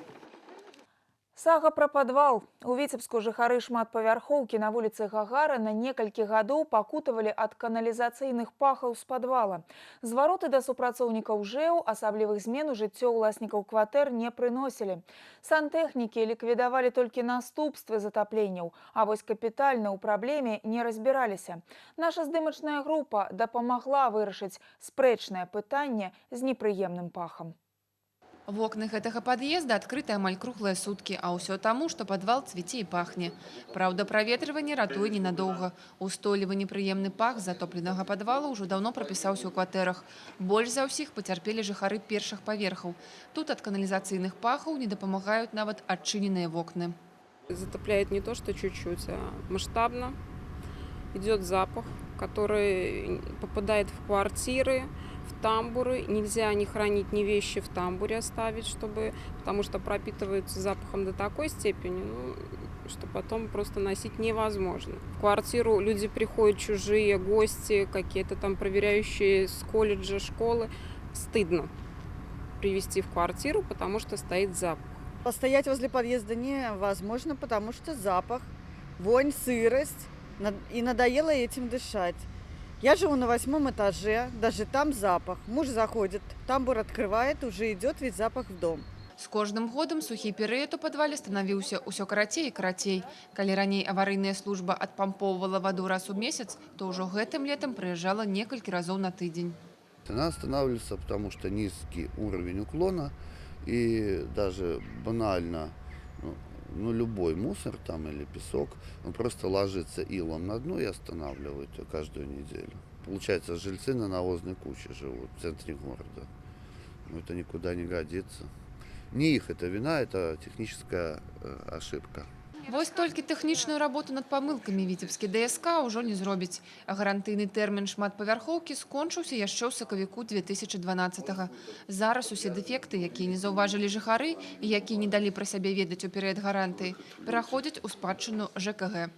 Сага пра падвал. У Віцебску жыхары шматпавярхоўкі на вуліцы Гагарына некалькі гадоў пакутавалі ад каналізацыйных пахаў з падвала. Звароты да супрацоўнікаў ЖЭУ асаблівых змен у жыццё ўласнікаў кватэр не прыносілі. Сантэхнікі ліквідавалі толькі наступствы затапленняў, а вось капітальна ў праблеме не разбіраліся. Наша здымачная група дапамагла вырашыць спрэчнае пытанне з непрыемным пахам. В окнах гэтага пад'езда адкрыты амаль круглыя суткі, а ўсё таму, што падвал цвіце і пахне. Праўда, праветрыванне ратуе ненадоўга. Устойлівы непрыемны пах затопленага падвала ўжо даўно прапісаўся ў кватэрах. Больш за ўсіх пацярпелі жыхары першых паверхаў. Тут ад каналізацыйных пахаў не дапамагаюць нават адчыненыя вокны. Затопляет не то, что чуть-чуть, а масштабно. Идет запах, который попадает в квартиры, в тамбуры. Нельзя не хранить ни вещи в тамбуре оставить, потому что пропитываются запахом до такой степени, что потом просто носить невозможно. В квартиру люди приходят чужие, гости, какие-то там проверяющие с колледжа, школы. Стыдно привезти в квартиру, потому что стоит запах. Постоять возле подъезда невозможно, потому что запах, вонь, сырость, и надоело этим дышать. Я живу на 8-м этаже, даже там запах. Муж заходит, тамбур открывает, уже идет весь запах в дом. З кожным годам сухі перыяд у падвале станавіўся ўсё карацей і карацей. Калі раней аварыйная служба адпампоўвала ваду раз у месяц, то ўжо гэтым летом прыязджала некалькі разоў на тыдзень. Она останавливается, потому что низкий уровень уклона, и даже банально, любой мусор там или песок, он просто ложится илом на дно и останавливает ее каждую неделю. Получается, жильцы на навозной куче живут в центре города. Это никуда не годится. Не их это вина, это техническая ошибка. Вось толькі тэхнічную работу над памылкамі віцебскі ДСК ўжо не зробіць. Гарантыйны тэрмін шматпавярхоўкі скончыўся яшчэ ў сакавіку 2012-го. Зараз усе дэфекты, якія не заўважылі жыхары і якія не далі пра сябе ведаць у перыяд гарантыі, пераходзяць у спадчыну ЖКГ.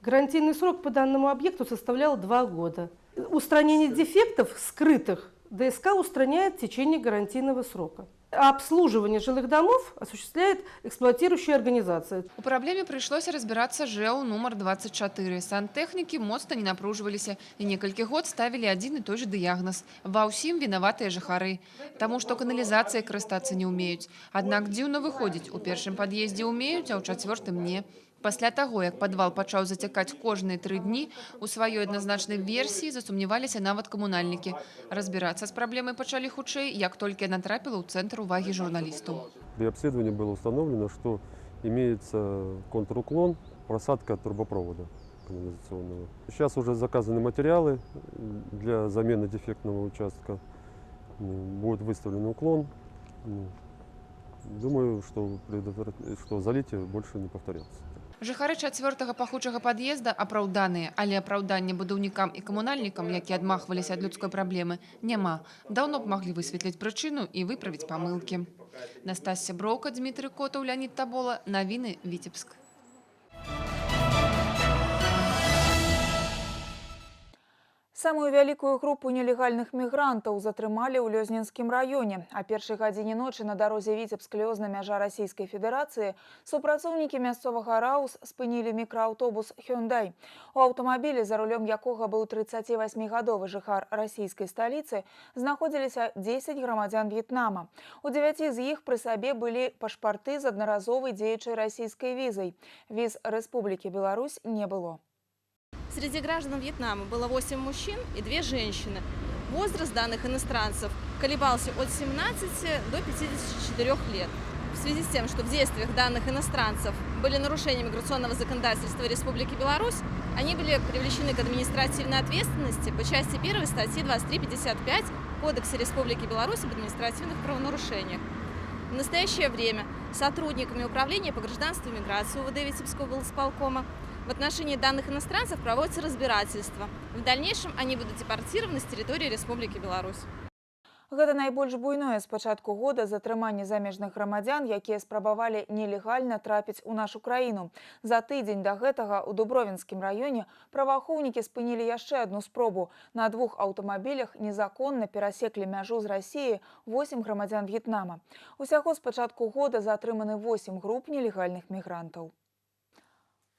Гарантийный срок по данному объекту составлял 2 года. Устранение дефектов скрытых ДСК устраняет в течение гарантийного срока. А обслуживание жилых домов осуществляет эксплуатирующая организация. У праблеме прыйшлося разбірацца ЖЭУ нумар 24. Сантэхнікі моцна не напружваліся і некалькі год ставілі адзін і той же дыягназ. Ва ўсім вінаватыя жыхары, таму што каналізацыяй карыстацца не ўмеюць. Аднак дзіўна выходзіць, у першым пад'ездзе ўмеюць, а ў чацвёртым не. Пасля таго, як падвал пачаў зацякаць кожныя 3 дні, у сваёй адназначнай версіі засумняваліся нават камунальнікі. Разбірацца з праблемай пачалі хутчэй, як толькі яна трапіла ў цэнтр увагі журналістаў. При обследовании было установлено, что имеется контруклон, просадка трубопровода канализационного. Сейчас уже заказаны материалы для замены дефектного участка. Будет выставлен уклон. Думаю, что залитие больше не повторяться. Жыхары 4-го пахучага пад'езда апраўданыя, але апраўдання будаўнікам і камунальнікам, якія адмахваліся ад людской праблемы, няма. Даўно б маглі высветліць прычыну і выправіць памылкі. Настасья Броўка, Дмітрый Котаў, Леонид Табола. Навіны Віцебск. Самую вялікую групу нелегальных мігрантаў затрымалі ў Лёзнінскім раёне. А першай гадзіне ночы на дарозе Віцебск-Лёзна мяжа Расійскай Федэрацыі супрацоўнікі мясцовага РАУС спынілі мікрааўтобус «Хёндай». У аўтамабілі, за рулём якога быў 38-гадовы жыхар расійскай сталіцы, знаходзіліся 10 грамадзян В'етнама. У 9 з іх пры сабе былі пашпарты з аднаразовай дзеючай расійскай візай. Віз Рэспублікі Беларусь не было. Среди граждан Вьетнама было 8 мужчин и 2 женщины. Возраст данных иностранцев колебался от 17 до 54 лет. В связи с тем, что в действиях данных иностранцев были нарушения миграционного законодательства Республики Беларусь, они были привлечены к административной ответственности по части 1 статьи 2355 Кодекса Республики Беларусь об административных правонарушениях. В настоящее время сотрудниками Управления по гражданству и миграции УВД Витебского волисполкома в отношении данных иностранцев проводится разбирательство. В дальнейшем они будут депортированы с территории Республики Беларусь. Гэта найбольш буйное з пачатку года затрыманне замежных грамадзян, якія спрабавалі нелегальна трапіць у нашу краіну. За тыдзень да гэтага ў Дубровінскім раёне праваахоўнікі спынілі яшчэ адну спробу. На 2 аўтамабілях незаконна перасеклі мяжу з Расіі 8 грамадзян В'етнама. Усяго з пачатку года затрыманы 8 груп нелегальных мігрантаў.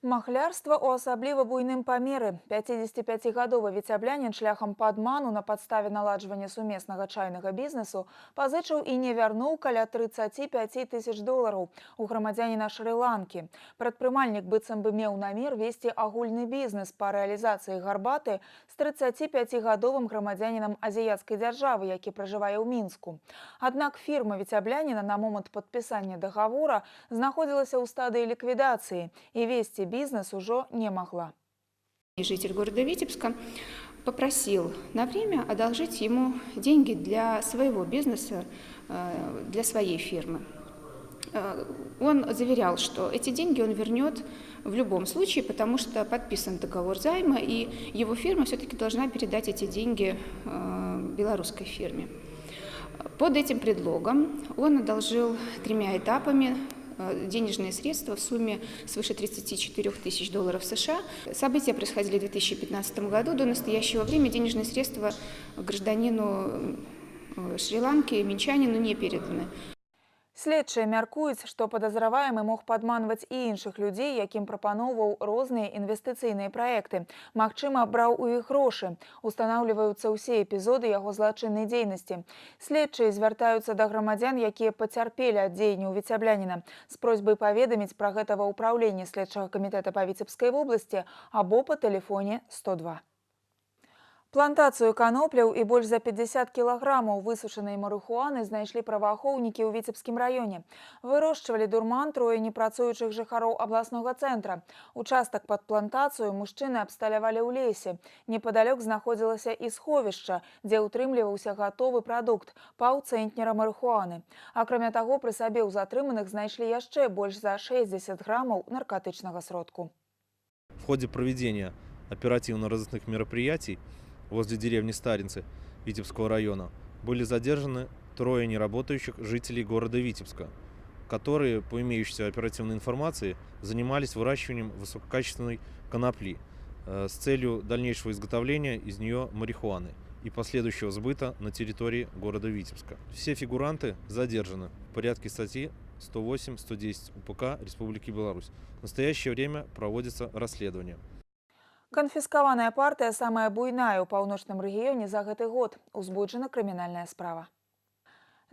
Махлярства ў асабліва буйным памеры. 55-гадовы віцяблянін шляхам падману на падставе наладжвання сумеснага чайнага бізнесу пазычыў і не вярнуў каля 35 тысяч долараў у грамадзяніна Шры-Ланкі. Прадпрымальнік быццам бы меў намер весці агульны бізнес па рэалізацыі гарбаты з 35-гадовым грамадзянінам азіяцкай дзяржавы, які пражывае ў Мінску. Аднак фірма віцябляніна на момант падпісання дагавора знаходзілася ў стадыі ліквідацыі і весці бизнес уже не могла. Житель города Витебска попросил на время одолжить ему деньги для своего бизнеса, для своей фирмы. Он заверял, что эти деньги он вернет в любом случае, потому что подписан договор займа, и его фирма все-таки должна передать эти деньги белорусской фирме. Под этим предлогом он одолжил 3 этапами денежные средства в сумме свыше 34 тысяч долларов США. События происходили в 2015 году. До настоящего времени денежные средства гражданину Шри-Ланки, минчанину, не переданы. Следчыя мяркуюць, што падазраваемы мог падманваць і іншых людзей, якім прапаноўваў розныя інвестыцыйныя праекты. Магчыма, браў у іх грошы. Устанаўліваюцца ўсе эпізоды яго злачыннай дзейнасці. Следчыя звяртаюцца да грамадзян, якія пацярпелі ад дзеянняў віцябляніна, з просьбай паведаміць пра гэта ва ўпраўленні следчага камітэта па Віцебскай вобласці або па тэлефоне 102. Плантацыю канопляў і больш за 50 кілаграмаў высушанай марыхуаны знайшлі праваахоўнікі ў Віцебскім раёне. Вырошчвалі дурман 3 непрацуючых жыхароў абласнога цэнтра. Участак пад плантацыю мужчыны абсталявалі ў лесе. Непадалёк знаходзілася і сховішча, дзе ўтрымліваўся гатовы прадукт – паўцэнтнера марыхуаны. Акрамя таго, пры сабе ў затрыманых знайшлі яшчэ больш за 60 грамаў наркотычнага сродку. В ходе проведения оперативно-розыскных мероприятий возле деревни Старинцы Витебского района были задержаны 3 неработающих жителей города Витебска, которые, по имеющейся оперативной информации, занимались выращиванием высококачественной конопли с целью дальнейшего изготовления из нее марихуаны и последующего сбыта на территории города Витебска. Все фигуранты задержаны в порядке статьи 108-110 УПК Республики Беларусь. В настоящее время проводится расследование. Канфіскаваная партыя самая буйная ў паўночным рэгіёне за гэты год. Узбуджана крымінальная справа.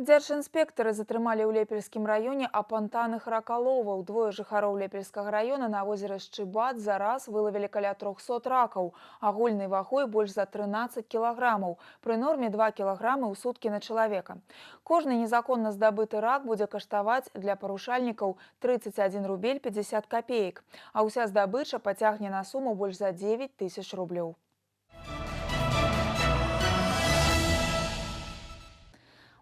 Дзяржынспектары затрымалі ў Лепельскім раёне апантаных ракаловаў. 2 жыхароў Лепельскага раёна на возеры Шчыбат за раз вылавілі каля 300 ракаў, агульнай вагой больш за 13 кілаграмаў, пры норме 2 кілаграмы ў суткі на чалавека. Кожны незаконна здабыты рак будзе каштаваць для парушальнікаў 31 рубель 50 копеек, а ўся здабыча пацягне на суму больш за 9 тысяч рублёў.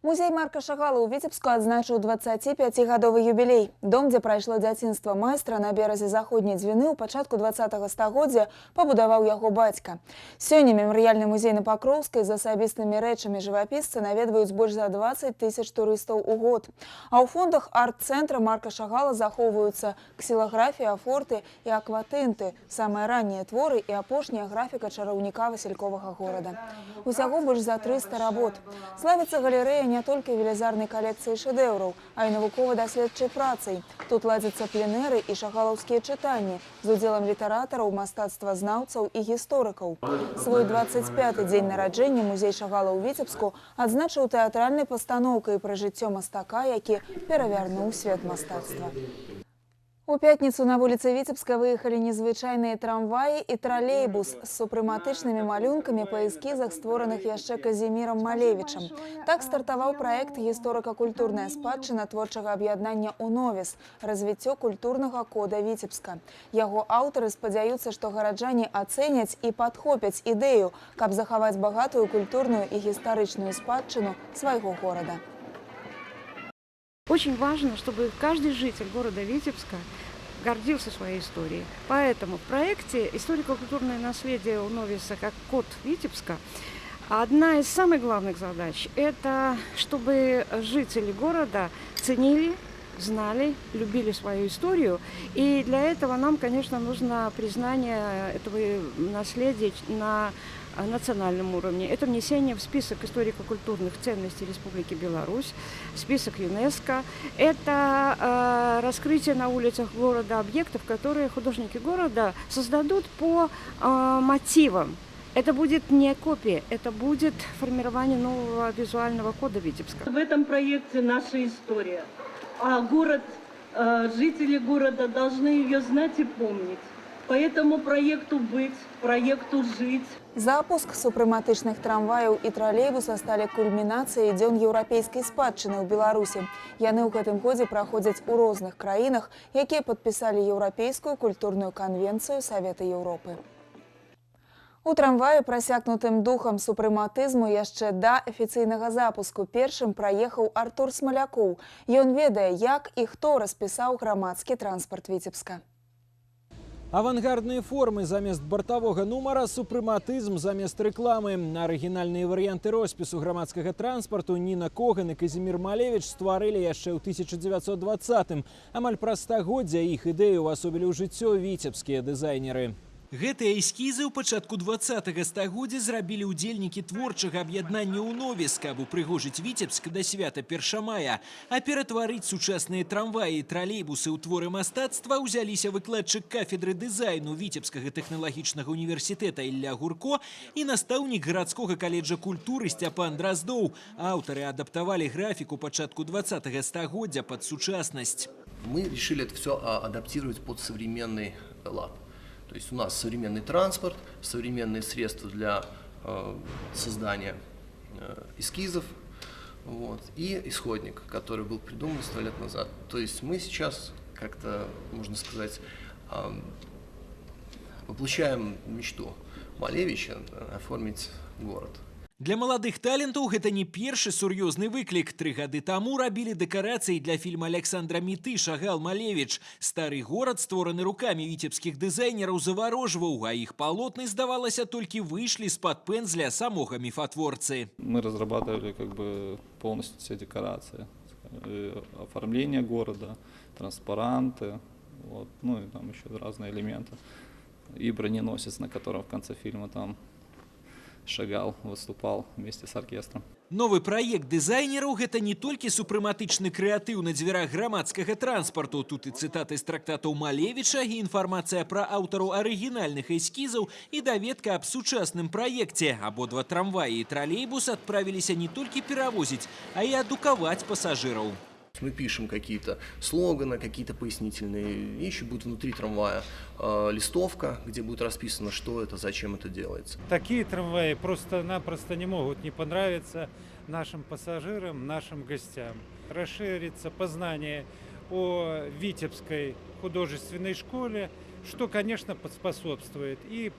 Музей Марка Шагала ў Віцебску адзначыў 25-гадовы юбілей. Дом, дзе прайшло дзяцінства майстра на беразе заходняй Двіны ў пачатку 20-го стагоддзя, пабудаваў яго бацька. Сёння мемарыяльны музей на Пакроўскай з асабістымі рэчамі жывапісцы наведваюць больш за 20 тысяч турыстаў у год. А ў фондах арт-цэнтра Марка Шагала захоўваюцца ксілаграфія, форты і акватынты, самыя раннія творы і апошняя графіка чараўніка васільковага горада. Усяго больш за 300 работ. Славіцца галерэя не толькі велізарнай калекцыі шэдэўраў, а і навукова-даследчай працай. Тут ладзяцца пленэры і шагалаўскія чытанні з удзелам літаратараў, мастацтвазнаўцаў і гісторыкаў. Свой 25-й дзень нараджэння музей Шагала ў Віцебску адзначыў тэатральнай пастаноўкай пра жыццё мастака, які перавярнуў свет мастацтва. У пятніцу на вуліцы Віцебска выехалі незвычайныя трамваі і тралейбус з супрэматычнымі малюнкамі па эскізах, створаных яшчэ Казімірам Малевічам. Так стартаваў праект «Гісторыка-культурная спадчына творчага аб'яднання «УНОВІС» – развіццё культурнага кода Віцебска. Яго аўтары спадзяюцца, што гараджане ацэняць і падхопяць ідэю, каб захаваць багатую культурную і гістарычную спадчыну свайго горада. Очень важно, чтобы каждый житель города Витебска гордился своей историей. Поэтому в проекте «Историко-культурное наследие УНОВИСа как код Витебска» Одна из самых главных задач – это чтобы жители города ценили, знали, любили свою историю. И для этого нам, конечно, нужно признание этого наследия на национальном уровне. Это внесение в список историко-культурных ценностей Республики Беларусь, в список ЮНЕСКО. Это раскрытие на улицах города объектов, которые художники города создадут по мотивам. Это будет не копия, это будет формирование нового визуального кода Витебска. В этом проекте наша история. А город, жители города должны ее знать и помнить. Поэтому проекту быть, проекту жить. Запуск супрэматычных трамваяў і тралейбуса сталі кульмінацыяй дзён еўрапейскай спадчыны ў Беларусі. Яны ў гэтым годзе праходзяць у розных краінах, якія падпісалі еўрапейскую культурную канвенцыю Савета Еўропы. У трамваю, прасякнутым духам супрэматызму яшчэ да афіцыйнага запуску, першым праехаў Артур Смалякоў. Ён ведае, як і хто распісаў грамадскі транспарт Віцебска. Авангардные формы замест бортового нумара, супрэматызм замест рэкламы. Арыгінальныя варыянты роспісу грамадскага транспарту Ніна Коган і Казімір Малевіч стварылі яшчэ ў 1920-м. Амаль праз стагоддзя іх ідэю ўвасобілі ў жыццё віцебскія дызайнеры. Гэтыя эскізы ў пачатку 20-га стагоддзя зрабілі ўдзельнікі творчага аб'яднання «Уновіс», каб упрыгожыць Віцебск да свята 1 мая. А ператварыць сучасныя трамваі і тралейбусы ў творы мастацтва ўзяліся выкладчык кафедры дызайну Віцебскага тэхналагічнага універсітэта Ілля Гурко і настаўнік гарадскога каледжа культуры Сцяпан Драздоў. Аўтары адаптавалі графіку пачатку 20-га стагоддзя пад сучаснасць. Мы решили это все адаптировать под современный лад. То есть у нас современный транспорт, современные средства для создания эскизов, вот, и исходник, который был придуман 100 лет назад. То есть мы сейчас, как-то, можно сказать, воплощаем мечту Малевича оформить город. Для маладых талентаў гэта не першы сур'ёзны выклік. 3 гады таму рабілі дэкарацыі для фільма Александра Міты «Шагал Малевич». Стары горад, створаны рукамі віцебскіх дызайнераў, заварожваў, а іх палотны, здавалася, толькі выйшлі з-пад пензля самога міфатворцы. Мы разрабатывали полностью все декорации, оформление города, транспаранты, вот, ну и там еще разные элементы. И броненосец, на котором в конце фильма там Шагал выступал вместе с оркестром. Новы праект дызайнераў – гэта не толькі супрэматычны крэатыў на дзвярах грамадскага транспарту. Тут і цытаты з трактатаў Малевіча, і інфармацыя пра аўтараў арыгінальных эскізаў, і даведка аб сучасным праекце. Абодва трамваі і тралейбус адправіліся не толькі перавозіць, а і адукаваць пасажыраў. Мы пишем какие-то слоганы, какие-то пояснительные вещи. Будет внутри трамвая листовка, где будет расписано, что это, зачем это делается. Такие трамваи просто-напросто не могут не понравиться нашим пассажирам, нашим гостям. Расширится познание о Витебской художественной школе, что, конечно, поспособствует и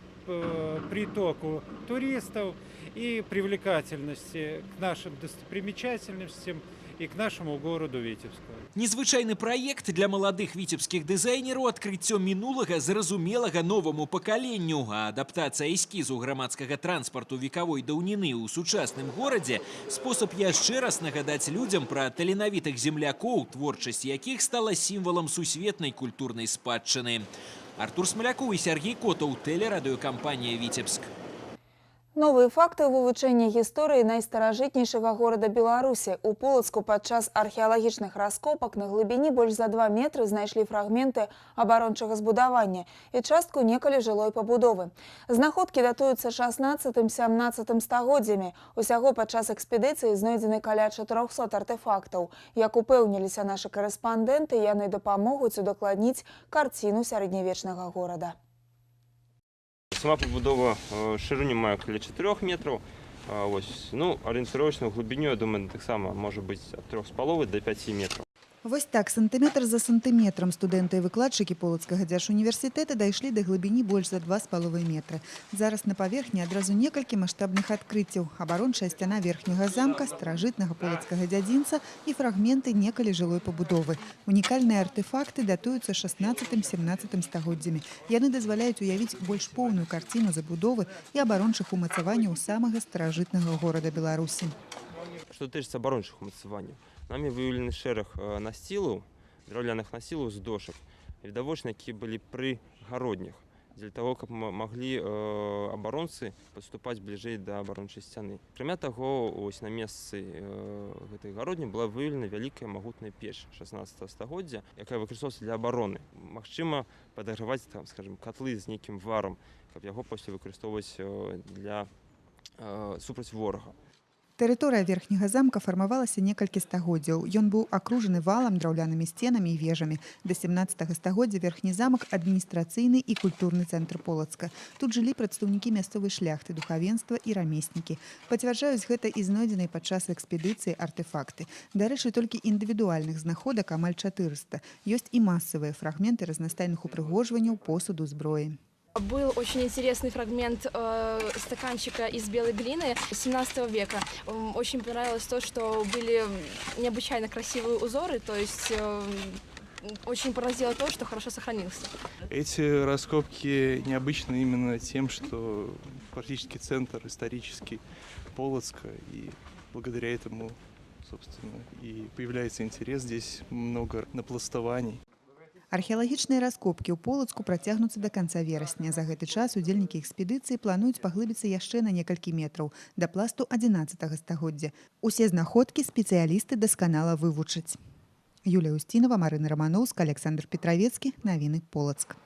притоку туристов, и привлекательности к нашим достопримечательностям, и к нашему городу Витебску. Незвычайны праект для маладых віцебскіх дызайнераў, адкрыццё мінулага зразумелага новаму пакаленню, а адаптацыя эскізу грамадскага транспарту векавой даўніны ў сучасным горадзе – спосаб яшчэ раз нагадаць людзям пра таленавітых землякоў, творчасць якіх стала сімвалам сусветнай культурнай спадчыны. Артур Смалякоў і Сергей Котаў, тэлерадыёкампанія «Витебск». Новыя факты ў вывучэнні гісторыі найстаражытнейшага горада Беларусі. У Полацку падчас археалагічных раскопак на глыбіні больш за 2 метры знайшлі фрагменты абарончага збудавання і частку некалі жылой пабудовы. Знаходкі датуюцца 16-17 стагоддзямі. Усяго падчас экспедыцыі знойдзены каля 400 артефактаў. Як упэўніліся нашы карэспандэнты, яны дапамогуць удакладніць карціну сярэднявечнага горада. Сама побудова ширину має каля 4 метрів. Ось, ну, орієнтировочно в глибину, я думаю, так само може бути від 3,5 до 5 метрів. Вось так, сантиметр за сантиметром студэнты і выкладчыкі Полацкага дзяржуніверсітэта дайшлі да глыбіні больш за 2,5 метра. Зараз на паверхні адразу некалькі маштабных адкрыццяў. Абарончая сцяна верхняга замка, старажытнага полацкага дзядзінца і фрагменты некалі жылой пабудовы. Унікальныя артефакты датуюцца 16-17 стагоддзямі. Яны дазваляюць уявіць больш поўную карціну забудовы і абарончых умацаванняў самага старажытнага горада Беларусі. Что тычыцца абарончых умацаванняў, нами выяўлены шэраг насцілаў, драўляных насцілаў з дошак, відавочна, якія былі пры гароднях, для того, каб маглі абаронцы падступаць бліжэй да абарончай сцяны. Акрамя таго, ось на месцы гэтай гародні была выяўлена вялікая магутная печ 16 стагоддзя, якая выкарыстоўваецца для абароны. Магчыма падаграваць там, скажем, котлы з нейкім варам, каб яго пасля выкарыстоўваць для супраць ворага. Тэрыторыя верхняга замка фармавалася некалькі стагоддзяў. Ён быў акружаны валам, драўлянымі сценамі і вежамі. Да 17 стагоддзя верхні замак адміністрацыйны і культурны цэнтр Полацка. Тут жылі прадстаўнікі мясцовай шляхты, духавенства і рамеснікі. Пацвярджаюць гэта і знойдзеныя падчас экспедыцыі артефакты. Дарэчы, толькі індывідуальных знаходак амаль 400. Ёсць і масавыя фрагменты разнастайных упрыгожванняў, посуду, зброі. Был очень интересный фрагмент стаканчика из белой глины 17 века. Очень понравилось то, что были необычайно красивые узоры, то есть очень поразило то, что хорошо сохранился. Эти раскопки необычны именно тем, что практически центр исторический Полоцка, и благодаря этому, собственно, и появляется интерес. Здесь много напластований. Археалагічныя раскопкі ў Полацку працягнуцца да канца верасня. За гэты час удзельнікі экспедыцыі плануюць паглыбіцца яшчэ на некалькі метраў, да пласту 11 стагоддзя. Усе знаходкі спецыялісты дасканала вывучаць. Юлія Устінова, Марына Рамановска, Александр Петравецкі. Навіны Полацк.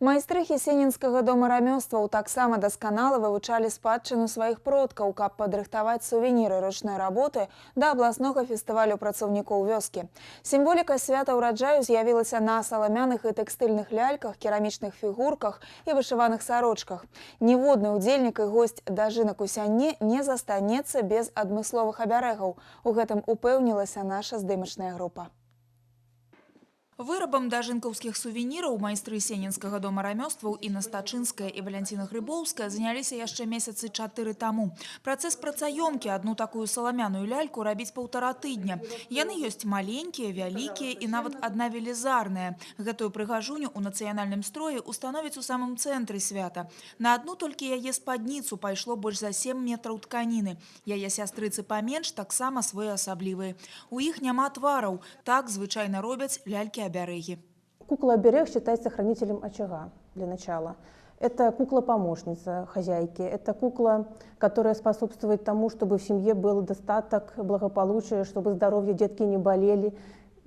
Майстрыхі Сенінскага дома рамёстваў таксама дасканала вывучалі спадчыну сваіх продкаў, каб падрыхтаваць сувеніры ручной работы да абласнога фестывалю працаўнікоў вёскі. Сімволіка свята ўраджаю з'явілася на саламяных і тэкстыльных ляльках, керамічных фігурках і вышываных сарочках. Ніводны ўдзельнік і госць дажынак у сянне не застанецца без адмысловых абярэгаў. У гэтым упэўнілася наша здымачная група. Вырабам дажынкаўскіх сувеніраў майстры Сенінскага дома рамёстваў Інна Стачынская і Валянціна Грыбоўская заняліся яшчэ месяцы 4 таму. Працэс працаёмкі, адну такую саламяную ляльку рабіць 1,5 тыдня. Яны ёсць маленькія, вялікія і нават адна велізарная. Гэтую прыгажуню ў нацыянальным строі установяць у самым цэнтры свята. На адну толькі яе спадніцу пайшло больш за 7 метраў тканіны. Яе сястрыцы паменш таксама своеасаблівыя. У іх няма твараў, так звычайна робяць лялькі-абярэгі. Кукла-оберег считается хранителем очага для начала. Это кукла-помощница хозяйки, это кукла, которая способствует тому, чтобы в семье был достаток, благополучие, чтобы здоровье, детки не болели.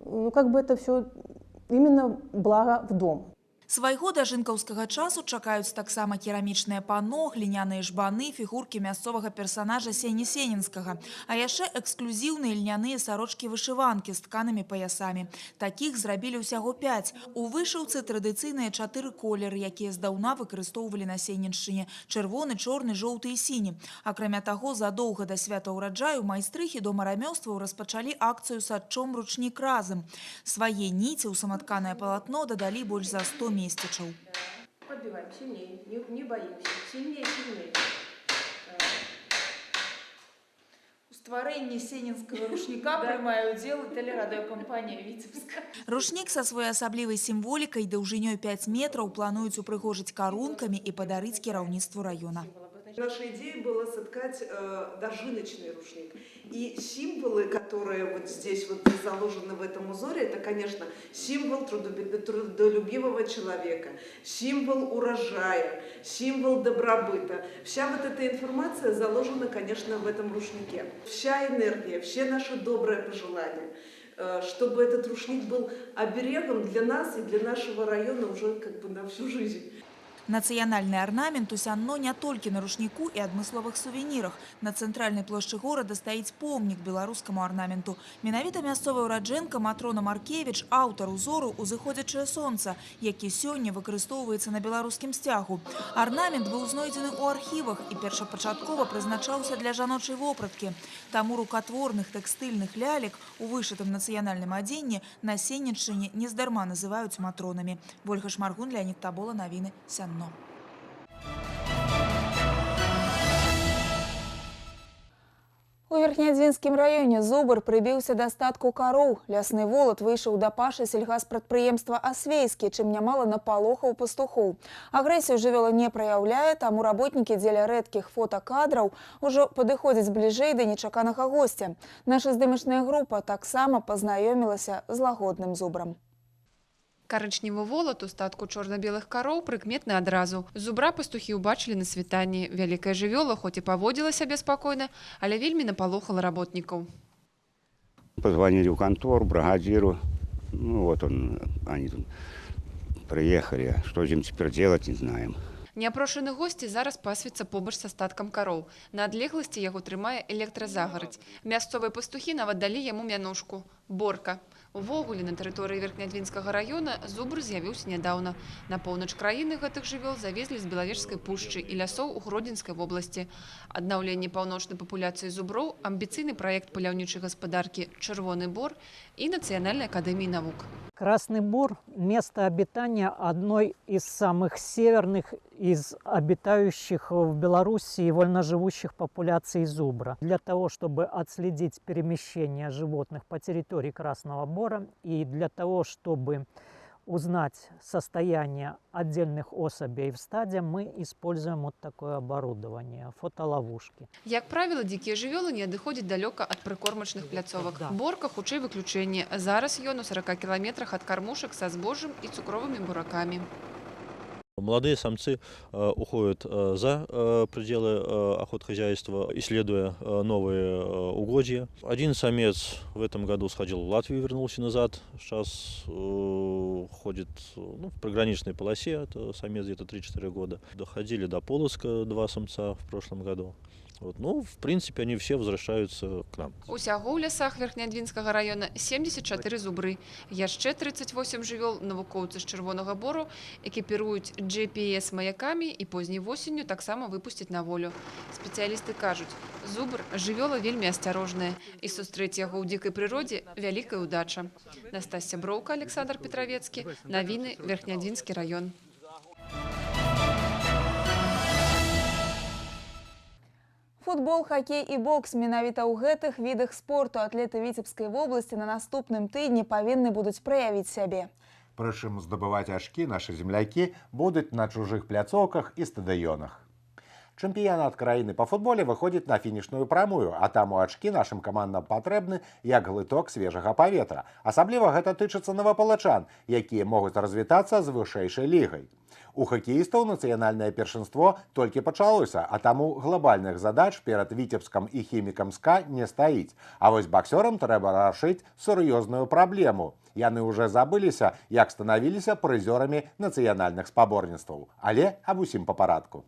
Ну, как бы это все именно благо в дом. Свайго дажынкаўскага часу чакаюць таксама керамічныя пано, гліняныя жбаны, фігуркі мясцовага персанажа Сені Сенінскага, а яшчэ эксклюзіўныя льняныя сарочкі-вышыванкі з тканымі паясамі. Такіх зрабілі ўсяго 5. У вышыўцы традыцыйныя 4 колеры, якія здаўна выкарыстоўвалі на Сеніншчыне – чырвоны, чорны, жоўты і сіні. Акрамя таго, задоўга да свята ўраджаю майстрыхі дома рамёстваў распачалі акцыю «Садчом ручнік разам». Свае ніці ў саматканае палатно дадалі больш за 100 месячаў. Подбиваем сильнее, не боимся. Сильнее, сильнее. У стварэнні сенінскага ручніка прымае ўдзел тэлерадыёкампанія «Віцебска». Ручнік са своеасаблівай сімволікай даўжынёй 5 метраў плануюць упрыгожыць карункамі і падарыць кіраўніцтву раёна. Наша идея была соткать дожиночный рушник. И символы, которые вот здесь вот заложены в этом узоре, это, конечно, символ трудолюбивого человека, символ урожая, символ добробыта. Вся вот эта информация заложена, конечно, в этом рушнике. Вся энергия, все наши добрые пожелания, чтобы этот рушник был оберегом для нас и для нашего района уже как бы на всю жизнь. Нацыянальны арнамент у Сянно не толькі на рушніку і адмысловых сувенірах. На цэнтральнай плошчы горада стаіць помнік беларускаму арнаменту. Менавіта мясцовая ураджэнка Матрона Маркевіч аўтар узору «Узыходзячае сонца», які сёння выкарыстоўваецца на беларускім сцягу. Арнамент быў знойдзены ў архівах і першапачаткова прызначаўся для жаночай вопраткі. Таму рукатворных тэкстыльных лялек у вышытым нацыянальным адзенні на Сенніччыне нездарма называюць матронамі. Вольга Шмаргун, Леонид Табола, навіны Сянно. У Верхнеадзінскім раёне зубр прыбіўся да статку кароў. Лясны волат выйшаў да пашы сельгаспрадпрыемства «Асвейскі», чым нямала напалохаў пастухоў. Агрэсію жывёла не праяўляе, таму работнікі дзеля рэдкіх фотакадраў ужо падыходзяць бліжэй да нечаканага госця. Наша здымачная група таксама пазнаёмілася з лагодным зубрам. Карычневы волат у статку чорна-белых кароў прыкметны адразу. Зубра пастухі ўбачылі на світанні. Вялікая жывёла, хоць і паводзіла сябе спакойна, але вельмі напалохала работнікаў. Позвонили в контору, бригадиру. Ну вот они тут приехали. Что им теперь делать, не знаем. Неапрошаны госці зараз пасвіцца побач са статкам кароў. На адлегласці яго трымае электразагарадзь. Мясцовыя пастухі нават далі яму мянушку – Борка. Увогуле, на тэрыторыі Верхнеадвінскага раёна зубр з'явіўся нядаўна. На поўнач краіны гэтых жывёл завезлі з Белавежскай пушчы і лясоў у Гродзенскай вобласці. Аднаўленне паўночнай папуляцыі зуброў, амбіцыйны праект паляўнічай гаспадаркі «Чырвоны бор» и Национальной академии наук. Красный бор – место обитания одной из самых северных из обитающих в Беларуси вольноживущих популяций зубра. Для того, чтобы отследить перемещение животных по территории Красного бора и для того, чтобы узнать состояние отдельных особей в стаде, мы используем вот такое оборудование – фотоловушки. Як правило, дикие жывёлы не адыходзяць далёка ад прыкормачных пляцовак. Борка хутчэй выключэнне. Зараз ён у 40 кіламетрах ад кармушак са збожжам і цукровымі буракамі. Молодые самцы уходят за пределы охотхозяйства, исследуя новые угодья. Один самец в этом году сходил в Латвию, вернулся назад. Сейчас ходит в приграничной полосе, это самец где-то 3-4 года. Доходили до Полоцка 2 самца в прошлом году. Ну, в принципе, они все возвращаются к нам. Усяго ў лясах Верхнеадвінскага раёна 74 зубры. Яшчэ 38 жывёл навукоўцы з Чырвонага бору экіпіруюць GPS-маякамі і позняй восенню таксама выпусцяць на волю. Спецыялісты кажуць, зубр – жывёла вельмі асцярожная, і сустрэць яго ў дзікай прыродзе – вялікая ўдача. Настасья Броўка, Александр Петровецкі, навіны Верхнеадвінскі раён. Футбол, хоккей і бокс. Менавіта ў гэтых відах спорту атлеты Віцебскай вобласці на наступным тыдні павінны будуць праявіць сябе. Прычым здабываць ачкі нашы землякі будуць на чужых пляцоўках і стадыёнах. Чэмпіянат краіны па футболе выходзіць на фінішную прамую, а таму ачкі нашым камандам патрэбны як глыток свежага паветра. Асабліва гэта тычыцца навапалачан, якія могуць развітацца з вышэйшай лігай. У хакеістаў нацыянальнае першынство толькі пачалося, а таму глобальных задач перад Віцебскам і хімікам СКА не стаіць. А вось баксёрам трэба рашыць сур'ёзную праблему. Яны ўжо забыліся, як станавіліся прызёрамі нацыянальных спаборніцтваў. Але аб усім па парадку.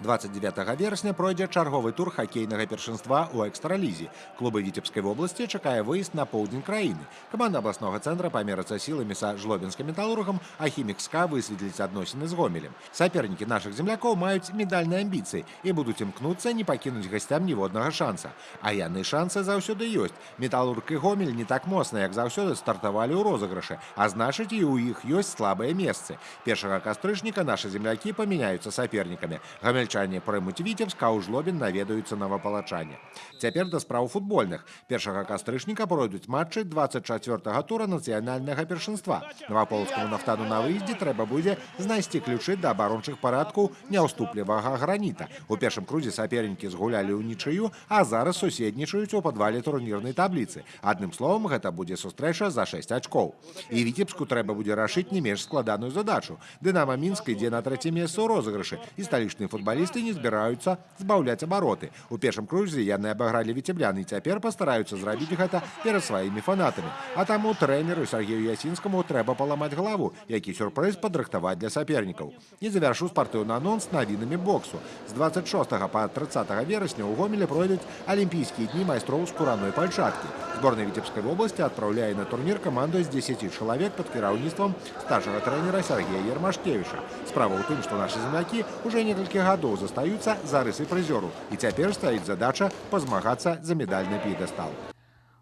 29 верасня пройдзе чарговы тур хакейнага першынства ў экстралізе. Клубы Віцебскай вобласці чакае выезд на поўдзень краіны. Каманда абласнога цэнтра памерацца сіламі са жлобінскім металургам, а хімік СКА высветліць адносіны з Гомелем. Сапернікі нашых землякоў маюць медальныя амбіцыі і будуць імкнуцца не пакінуць гасцям ніводнага шанса. А яны шансы заўсёды ёсць. Металург і Гомель не так моцна, як заўсёды стартавалі ў розыгрышы, а значыць і ў іх ёсць слабыя месцы. 1 кастрычніка нашы землякі памяняюцца сапернікамі. Гамельчане прымуць Віцебск, а ў жлобін наведаюцца навапалачане. Цяпер да спраў футбольных. 1 кастрычніка пройдуць матчы 24-го тура нацыянальнага першынства. Новаполацкаму нафтану на выездзе трэба будзе знайсці ключы да абарончых парадкаў няўступлівага граніта. У першым крузе сапернікі згулялі ўнічыю, а зараз суседнічаюць у падвале турнірнай табліцы. Адным словам, гэта будзе сустрэча за 6 ачкоў. І Віцебску трэба будзе рашыць не менш складаную задачу. Дынама Мінск ідзе на 3-е месца ў розыгрышы, і сталічныя футбалісты футболисты не збираюцца збаўляць абароты. У першым крузе яны абагралі віцеблян і цяпер пастараюцца зрабіць гэта перад сваімі фанатамі. А таму трэнеру Сергею Ясінскаму трэба паламаць галаву, які сюрпрыз падрыхтаваць для сапернікаў. І завяршу спартыўны анонс навінамі боксу. З 26 па 30 верасня ў Гомелі пройдуць алімпійскія дні майстроў скураной пальчаткі. Зборная Віцебскай вобласці адпраўляе на турнір каманду з 10 чалавек пад кіраўніцтвам старшага трэнера Сергея Ермашкевіча. Справа ў тым, што нашы землякі ўжо некалькі гадоў застаюцца за рысы прызёру. І цяпер стаіць задача пазмагацца за медальны п'едэстал.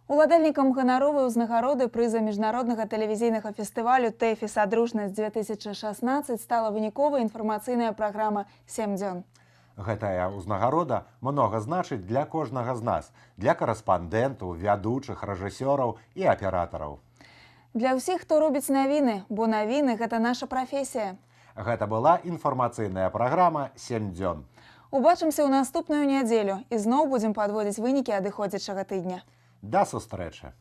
Уладальнікам ганаровай узнагароды прыза міжнароднага тэлевізійнага фестывалю «ТЭФІ Садружнасць-2016» стала выніковая інфармацыйная праграма «7 дзён». Гэтая ўзнагарода многа значыць для кожнага з нас, для карэспандэнтаў, вядучых, рэжысёраў і аператараў. Для ўсіх, хто робіць навіны, бо навіны – гэта наша прафесія. Гэта была інфармацыйная праграма «7 дзён». Убачымся ў наступную нядзелю і зноў будзем падводзіць вынікі адыходзячага тыдня. Да сустрэчы!